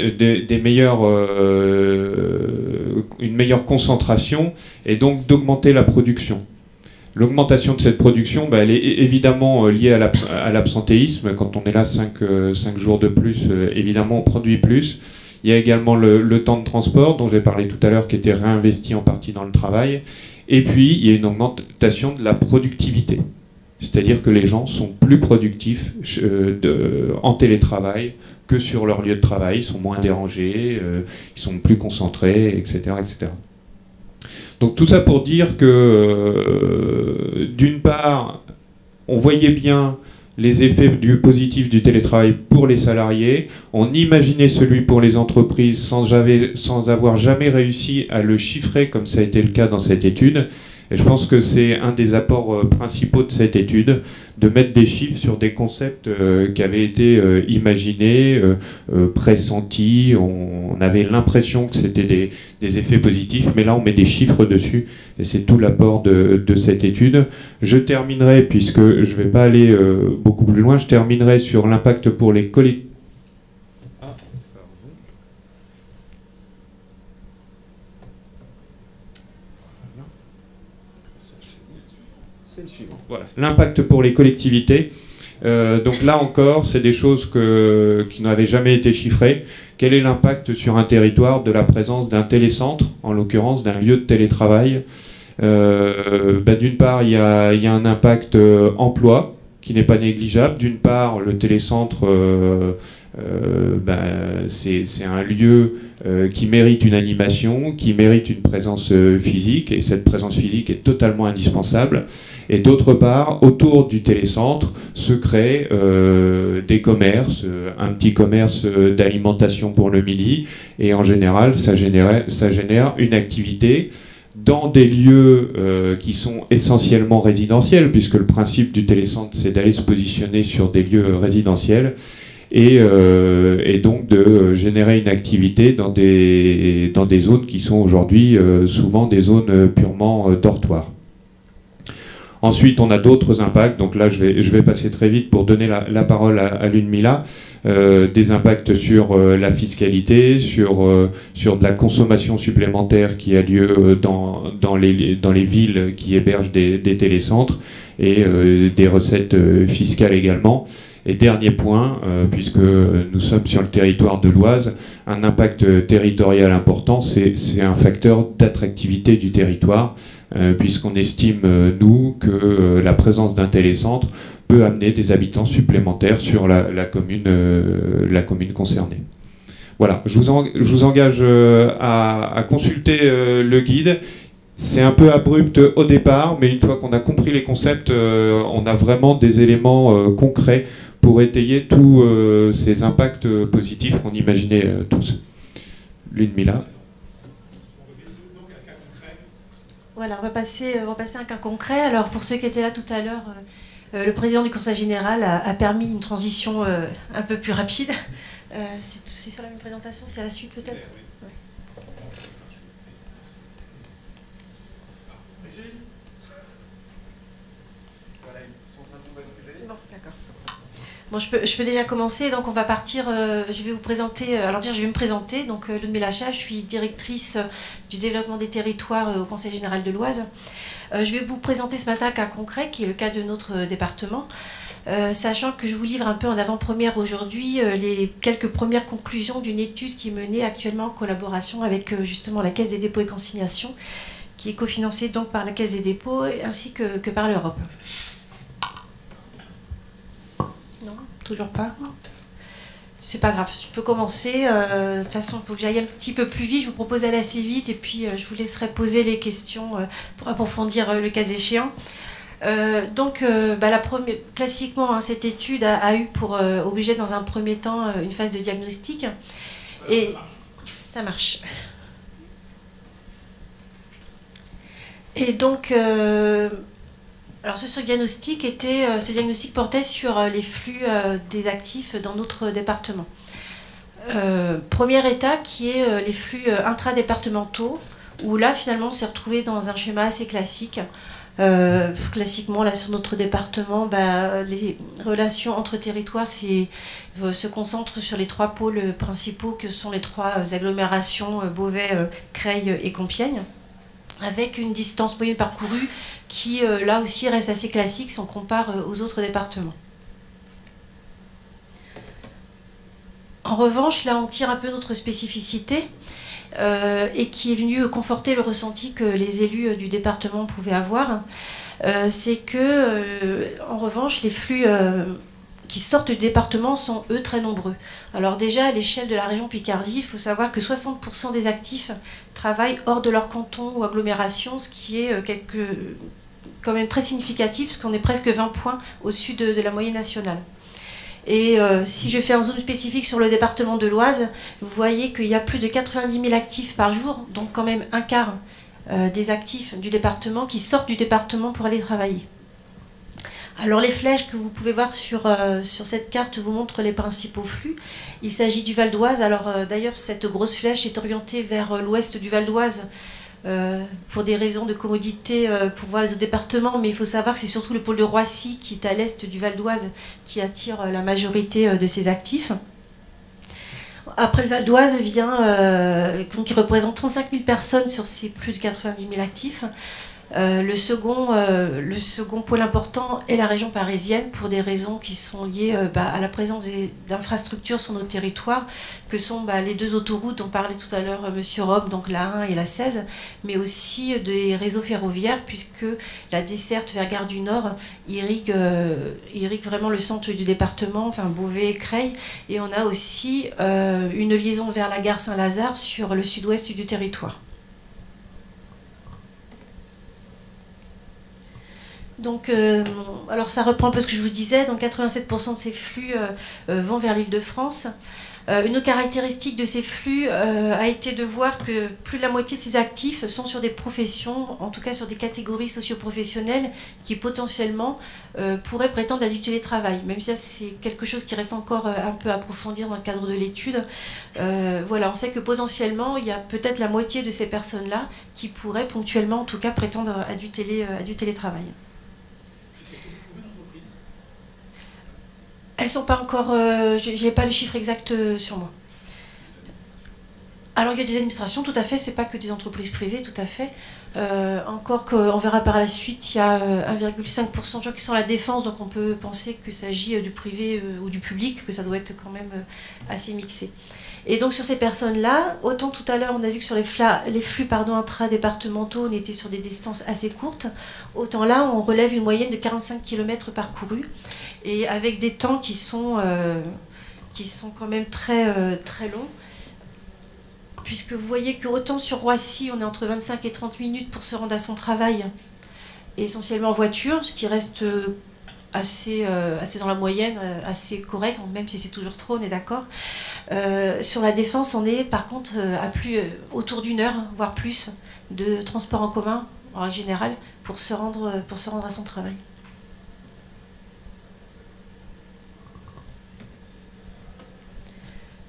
S2: une meilleure concentration et donc d'augmenter la production. L'augmentation de cette production, elle est évidemment liée à l'absentéisme. Quand on est là 5 jours de plus, évidemment, on produit plus. Il y a également le temps de transport, dont j'ai parlé tout à l'heure, qui était réinvesti en partie dans le travail. Et puis, il y a une augmentation de la productivité. C'est-à-dire que les gens sont plus productifs en télétravail que sur leur lieu de travail. Ils sont moins dérangés, ils sont plus concentrés, etc., etc. Donc tout ça pour dire que, d'une part, on voyait bien les effets positifs du télétravail pour les salariés, on imaginait celui pour les entreprises sans avoir jamais réussi à le chiffrer comme ça a été le cas dans cette étude. Et je pense que c'est un des apports principaux de cette étude, de mettre des chiffres sur des concepts qui avaient été imaginés, pressentis. On avait l'impression que c'était des effets positifs, mais là on met des chiffres dessus, et c'est tout l'apport de cette étude. Je terminerai, puisque je ne vais pas aller beaucoup plus loin, je terminerai sur l'impact pour les collectivités. Voilà. L'impact pour les collectivités. Donc là encore, c'est des choses qui n'avaient jamais été chiffrées. Quel est l'impact sur un territoire de la présence d'un télécentre, en l'occurrence d'un lieu de télétravail? D'une part, il y a un impact emploi qui n'est pas négligeable. D'une part, le télécentre, c'est un lieu qui mérite une animation, qui mérite une présence physique, et cette présence physique est totalement indispensable. Et d'autre part, autour du télécentre se créent des commerces, un petit commerce d'alimentation pour le midi, et en général, ça génère une activité dans des lieux qui sont essentiellement résidentiels, puisque le principe du télécentre, c'est d'aller se positionner sur des lieux résidentiels, et donc de générer une activité dans des zones qui sont aujourd'hui souvent des zones purement dortoirs. Ensuite, on a d'autres impacts. Donc là, je vais passer très vite pour donner la parole à Ludmila. Des impacts sur la fiscalité, sur de la consommation supplémentaire qui a lieu dans les villes qui hébergent des télécentres, et des recettes fiscales également. Et dernier point, puisque nous sommes sur le territoire de l'Oise, un impact territorial important, c'est un facteur d'attractivité du territoire, puisqu'on estime, nous, que la présence d'un télécentre peut amener des habitants supplémentaires sur la commune concernée. Voilà, je vous engage à consulter le guide. C'est un peu abrupt au départ, mais une fois qu'on a compris les concepts, on a vraiment des éléments concrets pour étayer tous ces impacts positifs qu'on imaginait tous. Ludmila.
S3: Voilà, on va passer à un cas concret. Alors, pour ceux qui étaient là tout à l'heure, le président du Conseil général a permis une transition un peu plus rapide. C'est sur la même présentation, c'est à la suite peut-être? Bon, je peux déjà commencer, donc on va partir, je vais vous présenter, je vais me présenter, donc Ludmila Schaaf, je suis directrice du développement des territoires au Conseil général de l'Oise. Je vais vous présenter ce matin un cas concret, qui est le cas de notre département, sachant que je vous livre un peu en avant-première aujourd'hui les quelques premières conclusions d'une étude qui est menée actuellement en collaboration avec justement la Caisse des dépôts et consignations, qui est cofinancée donc par la Caisse des dépôts ainsi que par l'Europe. Toujours pas. C'est pas grave, je peux commencer. De toute façon, il faut que j'aille un petit peu plus vite. Je vous propose d'aller assez vite et puis je vous laisserai poser les questions pour approfondir le cas échéant. Classiquement, cette étude a eu pour objet dans un premier temps une phase de diagnostic. Et ça marche. Et donc... Alors ce diagnostic portait sur les flux des actifs dans notre département. Première étape qui est les flux intradépartementaux, où là finalement on s'est retrouvé dans un schéma assez classique. Classiquement là sur notre département, les relations entre territoires se concentrent sur les trois pôles principaux que sont les trois agglomérations Beauvais, Creil et Compiègne, avec une distance moyenne parcourue qui, là aussi, reste assez classique si on compare aux autres départements. En revanche, là, on tire un peu notre spécificité et qui est venue conforter le ressenti que les élus du département pouvaient avoir. C'est que, en revanche, les flux qui sortent du département sont, eux, très nombreux. Alors déjà, à l'échelle de la région Picardie, il faut savoir que 60% des actifs travaillent hors de leur canton ou agglomération, ce qui est quand même très significatif, parce qu'on est presque 20 points au-dessus de la moyenne nationale. Et si je fais un zoom spécifique sur le département de l'Oise, vous voyez qu'il y a plus de 90 000 actifs par jour, donc quand même un quart des actifs du département qui sortent du département pour aller travailler. Alors les flèches que vous pouvez voir sur cette carte vous montrent les principaux flux. Il s'agit du Val d'Oise. Alors d'ailleurs cette grosse flèche est orientée vers l'ouest du Val d'Oise pour des raisons de commodité pour voir les autres départements, mais il faut savoir que c'est surtout le pôle de Roissy qui est à l'est du Val d'Oise qui attire la majorité de ces actifs. Après le Val d'Oise qui représente 35 000 personnes sur ces plus de 90 000 actifs. Le second pôle important est la région parisienne pour des raisons qui sont liées à la présence d'infrastructures sur nos territoires, que sont les deux autoroutes dont parlait tout à l'heure Monsieur Rob, donc la 1 et la 16, mais aussi des réseaux ferroviaires, puisque la desserte vers Gare du Nord irrigue vraiment le centre du département, enfin Beauvais et Creil, et on a aussi une liaison vers la gare Saint-Lazare sur le sud-ouest du territoire. Donc, alors ça reprend un peu ce que je vous disais, donc 87% de ces flux vont vers l'Île-de-France. Une autre caractéristique de ces flux a été de voir que plus de la moitié de ces actifs sont sur des professions, en tout cas sur des catégories socio-professionnelles qui potentiellement pourraient prétendre à du télétravail. Même si ça c'est quelque chose qui reste encore un peu à approfondir dans le cadre de l'étude. Voilà, on sait que potentiellement il y a peut-être la moitié de ces personnes-là qui pourraient ponctuellement en tout cas prétendre à du télétravail. Elles sont pas encore... j'ai pas le chiffre exact sur moi. Alors il y a des administrations, tout à fait, c'est pas que des entreprises privées, tout à fait. Encore qu'on verra par la suite, il y a 1,5% de gens qui sont à la défense, donc on peut penser qu'il s'agit du privé ou du public, que ça doit être quand même assez mixé. Et donc sur ces personnes-là, autant tout à l'heure on a vu que sur les flux intra-départementaux, on était sur des distances assez courtes, autant là on relève une moyenne de 45 km parcourus, et avec des temps qui sont quand même très, très longs. Puisque vous voyez qu'autant sur Roissy, on est entre 25 et 30 minutes pour se rendre à son travail, essentiellement en voiture, ce qui reste assez dans la moyenne, assez correct, même si c'est toujours trop, on est d'accord. Sur la Défense, on est par contre autour d'une heure, voire plus, de transport en commun, en règle générale, pour se rendre à son travail.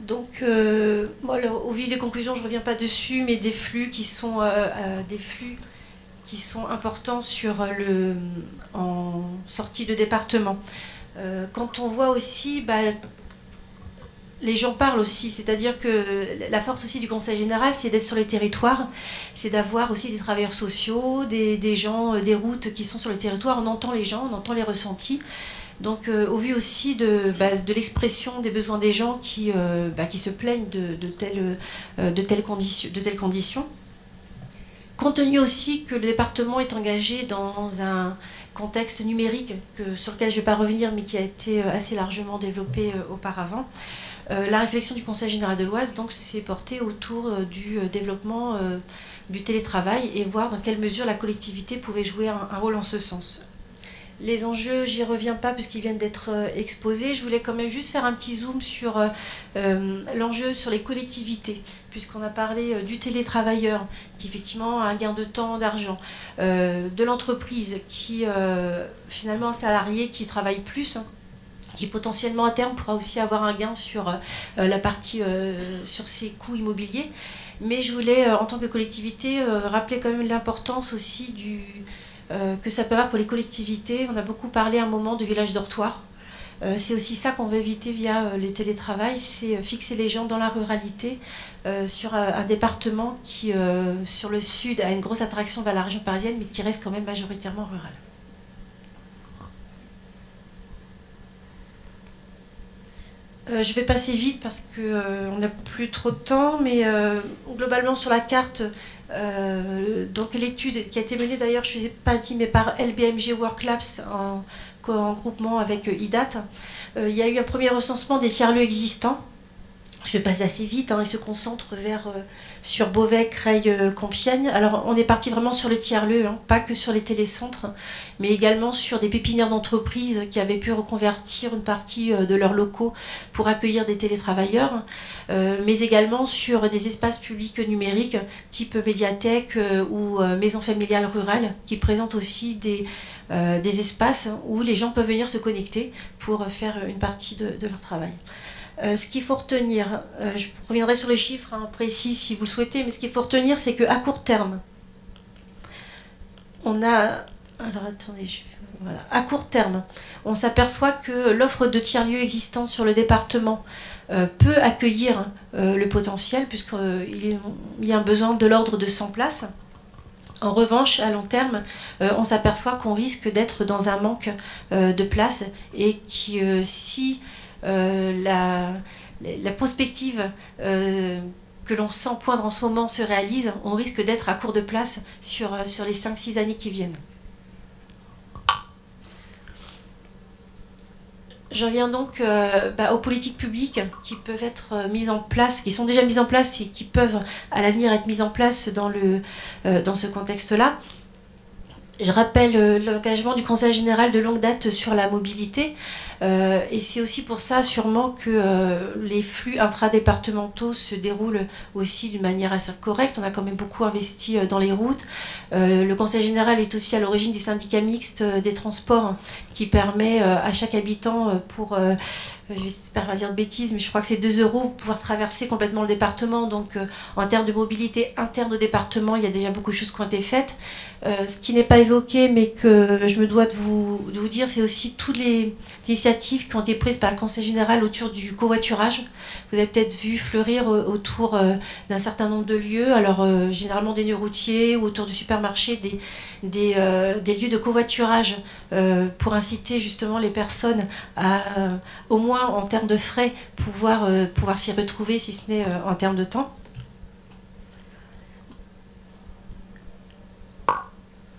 S3: Donc, au vu des conclusions, je ne reviens pas dessus, mais des flux qui sont importants en sortie de département. Quand on voit aussi, les gens parlent aussi, c'est-à-dire que la force aussi du Conseil général, c'est d'être sur les territoires, c'est d'avoir aussi des travailleurs sociaux, des gens, des routes qui sont sur le territoire, on entend les gens, on entend les ressentis. Donc, au vu aussi de l'expression des besoins des gens qui se plaignent de telles conditions, compte tenu aussi que le département est engagé dans un contexte numérique sur lequel je ne vais pas revenir, mais qui a été assez largement développé auparavant, la réflexion du Conseil général de l'Oise s'est portée autour du développement du télétravail et voir dans quelle mesure la collectivité pouvait jouer un rôle en ce sens. Les enjeux, j'y reviens pas puisqu'ils viennent d'être exposés. Je voulais quand même juste faire un petit zoom sur l'enjeu sur les collectivités, puisqu'on a parlé du télétravailleur, qui effectivement a un gain de temps, d'argent, de l'entreprise, qui finalement un salarié qui travaille plus, qui potentiellement à terme pourra aussi avoir un gain sur la partie, sur ses coûts immobiliers. Mais je voulais, en tant que collectivité, rappeler quand même l'importance aussi que ça peut avoir pour les collectivités. On a beaucoup parlé à un moment de village dortoir. C'est aussi ça qu'on veut éviter via le télétravail, c'est fixer les gens dans la ruralité sur un département qui, sur le sud, a une grosse attraction vers la région parisienne, mais qui reste quand même majoritairement rural. Je vais passer vite parce qu'on n'a plus trop de temps, mais globalement sur la carte, donc l'étude qui a été menée d'ailleurs, je ne vous ai pas dit, mais par LBMG Work Labs en groupement avec IDAT, il y a eu un premier recensement des tiers-lieux existants. Je vais passer assez vite, il se concentre sur Beauvais, Creil, Compiègne. Alors on est parti vraiment sur le tiers-lieu, pas que sur les télécentres, mais également sur des pépinières d'entreprises qui avaient pu reconvertir une partie de leurs locaux pour accueillir des télétravailleurs, mais également sur des espaces publics numériques type médiathèque ou maison familiale rurale qui présentent aussi des espaces où les gens peuvent venir se connecter pour faire une partie de leur travail. Ce qu'il faut retenir, je reviendrai sur les chiffres précis si vous le souhaitez, mais ce qu'il faut retenir, c'est qu'à court terme, à court terme, on s'aperçoit que l'offre de tiers-lieux existants sur le département peut accueillir le potentiel, puisqu'il y a un besoin de l'ordre de 100 places. En revanche, à long terme, on s'aperçoit qu'on risque d'être dans un manque de places et que si la prospective que l'on sent poindre en ce moment se réalise, on risque d'être à court de place sur les 5-6 années qui viennent. J'en viens donc aux politiques publiques qui peuvent être mises en place, qui sont déjà mises en place et qui peuvent à l'avenir être mises en place dans ce contexte-là. Je rappelle l'engagement du Conseil général de longue date sur la mobilité. Et c'est aussi pour ça sûrement que les flux intradépartementaux se déroulent aussi d'une manière assez correcte. On a quand même beaucoup investi dans les routes. Le Conseil général est aussi à l'origine du syndicat mixte des transports qui permet à chaque habitant, pour j'espère pas dire de bêtises, mais je crois que c'est 2 € pour pouvoir traverser complètement le département. Donc en termes de mobilité interne au département, il y a déjà beaucoup de choses qui ont été faites. Ce qui n'est pas évoqué, mais que je me dois de vous dire, c'est aussi toutes les initiatives qui ont été prises par le Conseil général autour du covoiturage. Vous avez peut-être vu fleurir autour d'un certain nombre de lieux, alors généralement des nœuds routiers ou autour du supermarché, des lieux de covoiturage pour inciter justement les personnes à, au moins en termes de frais, pouvoir s'y retrouver, si ce n'est en termes de temps.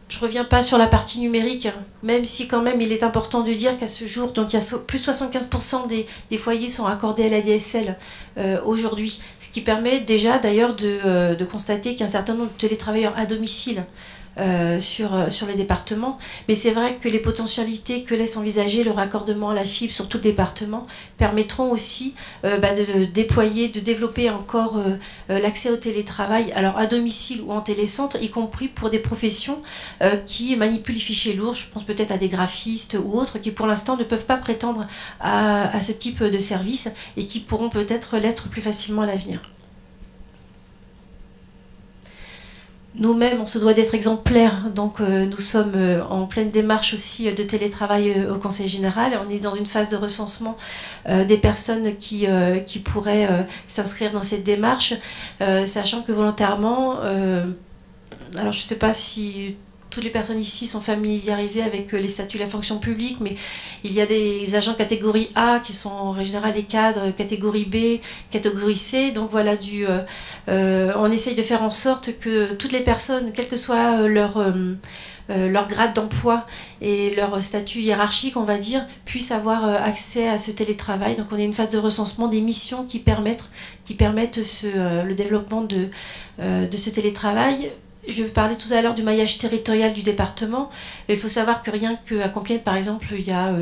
S3: Je ne reviens pas sur la partie numérique, même si quand même il est important de dire qu'à ce jour, donc il y a plus de 75% des foyers sont accordés à la DSL aujourd'hui, ce qui permet déjà d'ailleurs de constater qu'il y a un certain nombre de télétravailleurs à domicile sur les départements, mais c'est vrai que les potentialités que laisse envisager le raccordement à la fibre sur tout le département permettront aussi de déployer, de développer encore l'accès au télétravail, alors à domicile ou en télécentre, y compris pour des professions qui manipulent les fichiers lourds. Je pense peut-être à des graphistes ou autres qui pour l'instant ne peuvent pas prétendre à ce type de service et qui pourront peut-être l'être plus facilement à l'avenir. Nous-mêmes, on se doit d'être exemplaires, donc nous sommes en pleine démarche aussi de télétravail au Conseil général. On est dans une phase de recensement des personnes qui pourraient s'inscrire dans cette démarche, sachant que volontairement, alors je ne sais pas si toutes les personnes ici sont familiarisées avec les statuts de la fonction publique, mais il y a des agents catégorie A qui sont en général les cadres, catégorie B, catégorie C. Donc voilà, on essaye de faire en sorte que toutes les personnes, quel que soit leur grade d'emploi et leur statut hiérarchique, on va dire, puissent avoir accès à ce télétravail. Donc on est une phase de recensement des missions qui permettent le développement de ce télétravail. Je parlais tout à l'heure du maillage territorial du département. Il faut savoir que rien qu'à Compiègne, par exemple, il y a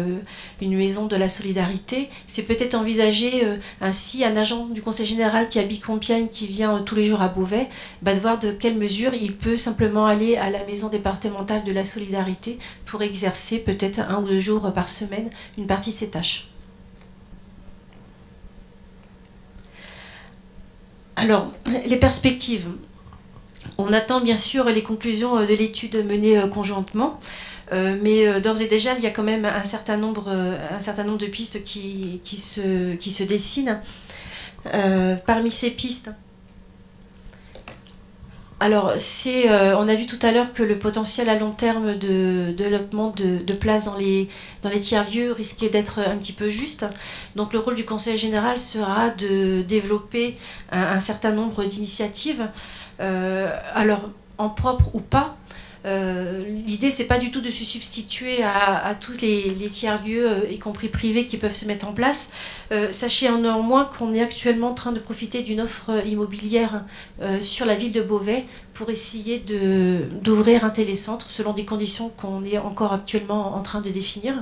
S3: une maison de la solidarité. C'est peut-être envisager ainsi un agent du Conseil général qui habite Compiègne, qui vient tous les jours à Beauvais, de voir de quelle mesure il peut simplement aller à la maison départementale de la solidarité pour exercer peut-être 1 ou 2 jours par semaine une partie de ses tâches. Alors, les perspectives. On attend bien sûr les conclusions de l'étude menée conjointement, mais d'ores et déjà, il y a quand même un certain nombre de pistes qui se dessinent. Parmi ces pistes, alors on a vu tout à l'heure que le potentiel à long terme de développement de places dans les tiers-lieux risquait d'être un petit peu juste. Donc le rôle du Conseil général sera de développer un certain nombre d'initiatives. Alors en propre ou pas, l'idée c'est pas du tout de se substituer à tous les tiers-lieux, y compris privés, qui peuvent se mettre en place. Sachez néanmoins qu'on est actuellement en train de profiter d'une offre immobilière sur la ville de Beauvais pour essayer d'ouvrir un télécentre selon des conditions qu'on est encore actuellement en train de définir.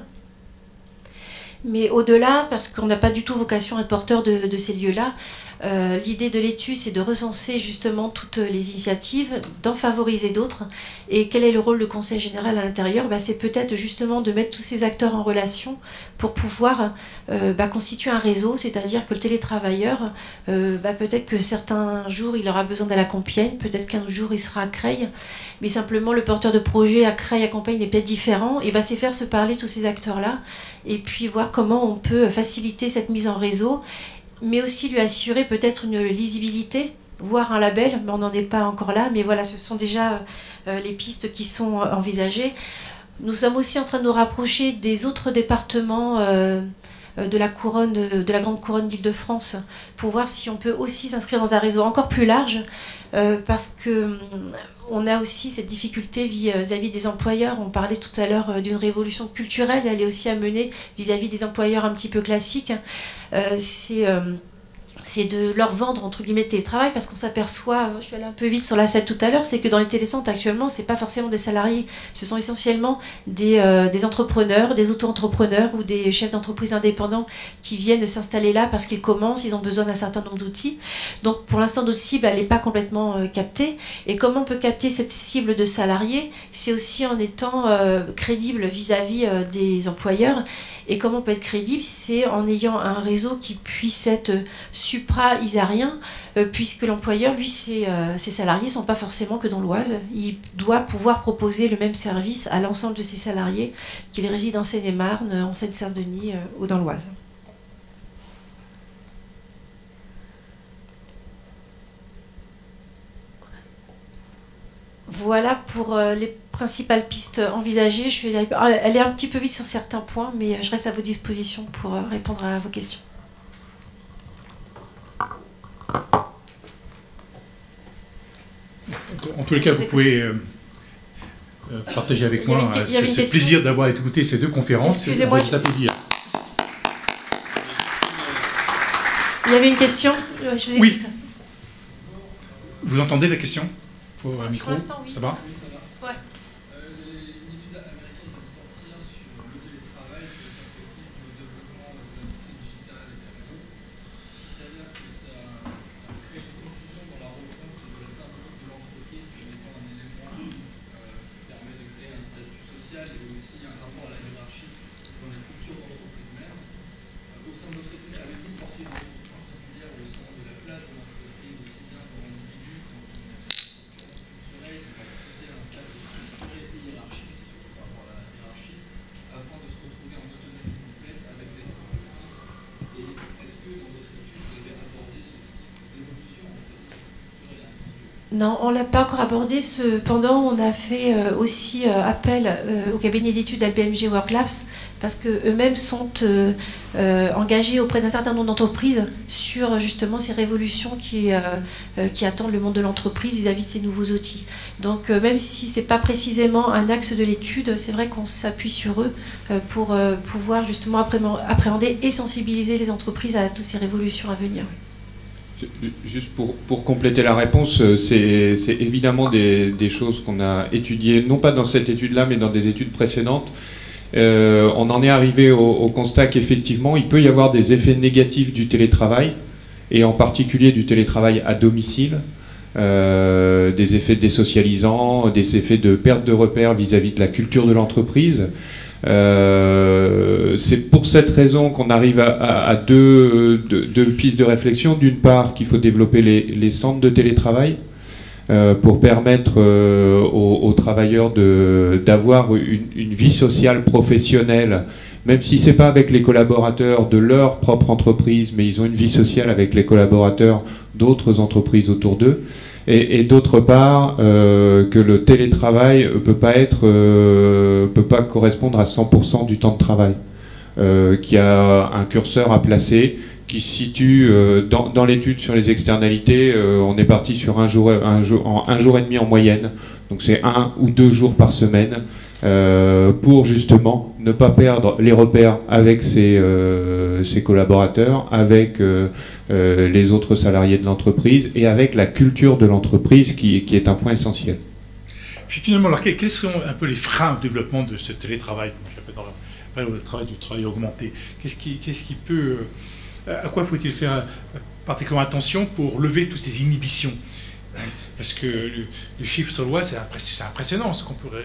S3: Mais au-delà, parce qu'on n'a pas du tout vocation à être porteur de ces lieux-là, l'idée de l'étude, c'est de recenser justement toutes les initiatives, d'en favoriser d'autres. Et quel est le rôle du Conseil général à l'intérieur? C'est peut-être justement de mettre tous ces acteurs en relation pour pouvoir constituer un réseau, c'est-à-dire que le télétravailleur, peut-être que certains jours, il aura besoin d'aller à Compiègne, peut-être qu'un jour, il sera à Creil, mais simplement le porteur de projet à Creil, à Compiègne, est peut-être différent, et c'est faire se parler tous ces acteurs-là, et puis voir comment on peut faciliter cette mise en réseau, mais aussi lui assurer peut-être une lisibilité, voire un label, mais on n'en est pas encore là, mais voilà, ce sont déjà les pistes qui sont envisagées. Nous sommes aussi en train de nous rapprocher des autres départements de la grande couronne d'Île-de-France pour voir si on peut aussi s'inscrire dans un réseau encore plus large, parce que on a aussi cette difficulté vis-à-vis des employeurs. On parlait tout à l'heure d'une révolution culturelle, elle est aussi à mener vis-à-vis des employeurs un petit peu classiques. c'est de leur vendre entre guillemets télétravail, parce qu'on s'aperçoit, je suis allée un peu vite sur la slide tout à l'heure, c'est que dans les télécentres actuellement, c'est pas forcément des salariés, ce sont essentiellement des entrepreneurs, des auto-entrepreneurs ou des chefs d'entreprise indépendants qui viennent s'installer là parce qu'ils commencent, ils ont besoin d'un certain nombre d'outils. Donc pour l'instant notre cible elle n'est pas complètement captée. Et comment on peut capter cette cible de salariés? C'est aussi en étant crédible vis-à-vis des employeurs. Et comment on peut être crédible? C'est en ayant un réseau qui puisse être supra-isérien, puisque l'employeur, lui, ses salariés ne sont pas forcément que dans l'Oise. Il doit pouvoir proposer le même service à l'ensemble de ses salariés, qu'ils résident en Seine-et-Marne, en Seine-Saint-Denis ou dans l'Oise. Voilà pour les principales pistes envisagées. Elle est un petit peu vite sur certains points, mais je reste à vos dispositions pour répondre à vos questions.
S1: En tous les cas, vous pouvez partager avec moi ce plaisir d'avoir écouté ces deux conférences.
S3: Excusez-moi.
S1: Vous applaudir.
S3: Il y avait une question? Je vous écoute.
S1: Oui. Vous entendez la question? Faut un micro?
S3: Pour l'instant, oui.
S1: Ça va?
S3: Ouais.
S4: Une étude américaine vient de sortir sur le télétravail, sur les perspectives de développement des industries digitales et des réseaux. Il s'avère que ça crée une confusion dans la refonte de la symbolique de l'entreprise comme étant un élément qui permet de créer un statut social et aussi un rapport à la hiérarchie dans les cultures d'entreprise même. Au sein de notre étude, avez-vous porté une attention particulière au sein de la place de l'entreprise, aussi bien dans l'individu qu'en culturel, un cadre structuré et hiérarchique, c'est surtout par rapport à la hiérarchie, afin de se retrouver en autonomie complète avec cette entreprise? Et est-ce que dans votre étude, vous avez abordé ce type d'évolution en fait, culturelle et individuelle?
S3: Non, on ne l'a pas encore abordé. Cependant, on a fait aussi appel au cabinet d'études LBMG WorkLabs parce qu'eux-mêmes sont engagés auprès d'un certain nombre d'entreprises sur justement ces révolutions qui attendent le monde de l'entreprise vis-à-vis de ces nouveaux outils. Donc même si ce n'est pas précisément un axe de l'étude, c'est vrai qu'on s'appuie sur eux pour pouvoir justement appréhender et sensibiliser les entreprises à toutes ces révolutions à venir.
S2: Juste pour compléter la réponse, c'est évidemment des choses qu'on a étudiées, non pas dans cette étude-là, mais dans des études précédentes. On en est arrivé au constat qu'effectivement, il peut y avoir des effets négatifs du télétravail, et en particulier du télétravail à domicile, des effets désocialisants, des effets de perte de repères vis-à-vis de la culture de l'entreprise. C'est pour cette raison qu'on arrive à deux pistes de réflexion. D'une part, qu'il faut développer les centres de télétravail pour permettre aux travailleurs d'avoir une vie sociale professionnelle, même si ce n'est pas avec les collaborateurs de leur propre entreprise, mais ils ont une vie sociale avec les collaborateurs d'autres entreprises autour d'eux. Et d'autre part, que le télétravail peut pas correspondre à 100% du temps de travail, qu'il y a un curseur à placer qui se situe dans l'étude sur les externalités. On est parti sur un jour et demi en moyenne, donc c'est 1 ou 2 jours par semaine, pour justement ne pas perdre les repères avec ses collaborateurs, avec les autres salariés de l'entreprise et avec la culture de l'entreprise qui est un point essentiel.
S1: Puis finalement, alors, quels sont un peu les freins au développement de ce télétravail, comme je l'appelle dans le travail du travail augmenté? Qu'est-ce qui peut, à quoi faut-il faire particulièrement attention pour lever toutes ces inhibitions? Parce que le chiffre sur l'Oise, c'est impressionnant ce qu'on pourrait,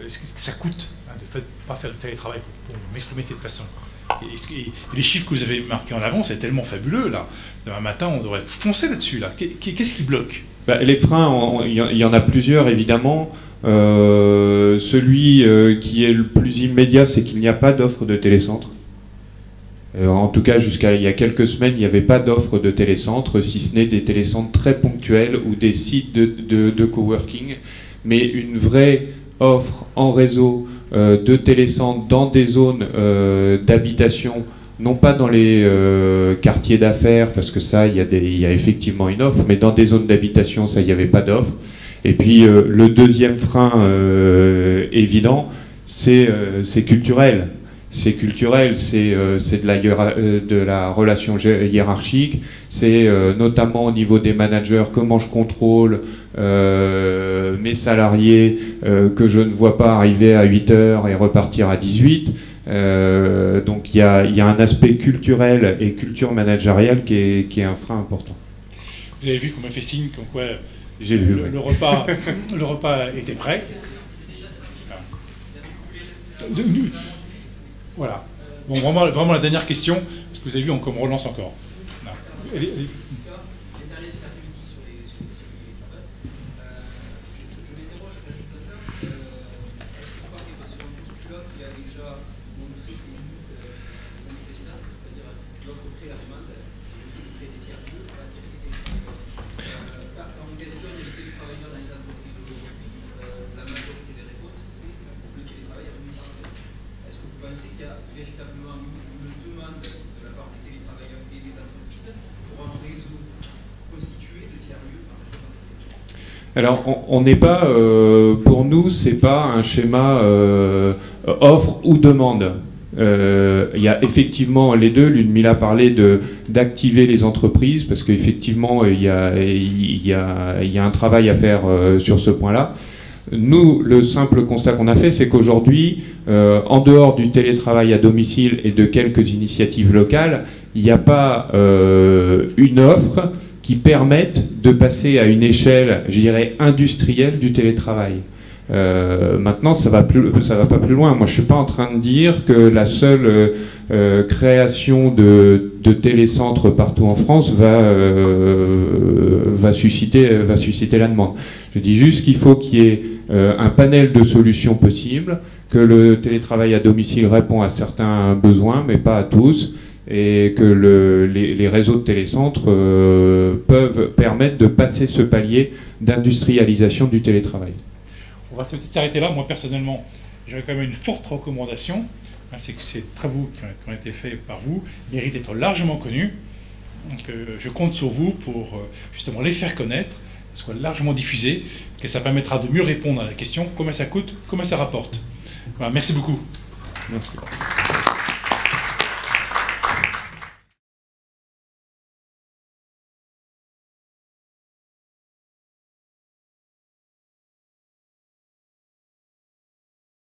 S1: ce que ça coûte de ne pas faire le télétravail pour m'exprimer de cette façon. Et les chiffres que vous avez marqués en avant, c'est tellement fabuleux là. Demain matin, on devrait foncer là-dessus là. Qu'est-ce qui bloque?
S2: Les freins, il y en a plusieurs évidemment. Celui qui est le plus immédiat, c'est qu'il n'y a pas d'offre de télécentre. En tout cas, jusqu'à il y a quelques semaines, il n'y avait pas d'offre de télécentre, si ce n'est des télécentres très ponctuels ou des sites de coworking, mais une vraie offre en réseau de télécentres dans des zones d'habitation, non pas dans les quartiers d'affaires, parce que ça, il y a effectivement une offre, mais dans des zones d'habitation, ça, il n'y avait pas d'offre. Et puis, le deuxième frein évident, c'est culturel. c'est culturel, c'est de la relation hiérarchique, c'est notamment au niveau des managers, comment je contrôle mes salariés que je ne vois pas arriver à 8h et repartir à 18. Donc il y a un aspect culturel et culture managériale qui est un frein important.
S1: Vous avez vu qu'on m'a fait signe comme quoi
S2: J'ai vu,
S1: le repas était prêt. Voilà. Bon, vraiment la dernière question, parce que vous avez vu, on me relance encore. Non. Allez.
S2: Alors, on n'est pas, pour nous, c'est pas un schéma offre ou demande. Il y a effectivement les deux. L'UNMIL a parlé d'activer les entreprises, parce qu'effectivement, il y a un travail à faire sur ce point-là. Nous, le simple constat qu'on a fait, c'est qu'aujourd'hui, en dehors du télétravail à domicile et de quelques initiatives locales, il n'y a pas une offre qui permettent de passer à une échelle, je dirais, industrielle du télétravail. Maintenant, ça va pas plus loin. Moi, je suis pas en train de dire que la seule création de télécentres partout en France va susciter la demande. Je dis juste qu'il faut qu'il y ait un panel de solutions possibles, que le télétravail à domicile répond à certains besoins, mais pas à tous, et que les réseaux de télécentres peuvent permettre de passer ce palier d'industrialisation du télétravail.
S1: On va peut-être s'arrêter là. Moi, personnellement, j'aurais quand même une forte recommandation. C'est que ces travaux qui ont été faits par vous méritent d'être largement connus. Donc, je compte sur vous pour justement les faire connaître, qu'elles soient largement diffusées, que ça permettra de mieux répondre à la question combien ça coûte, combien ça rapporte. Voilà, merci beaucoup.
S2: Merci.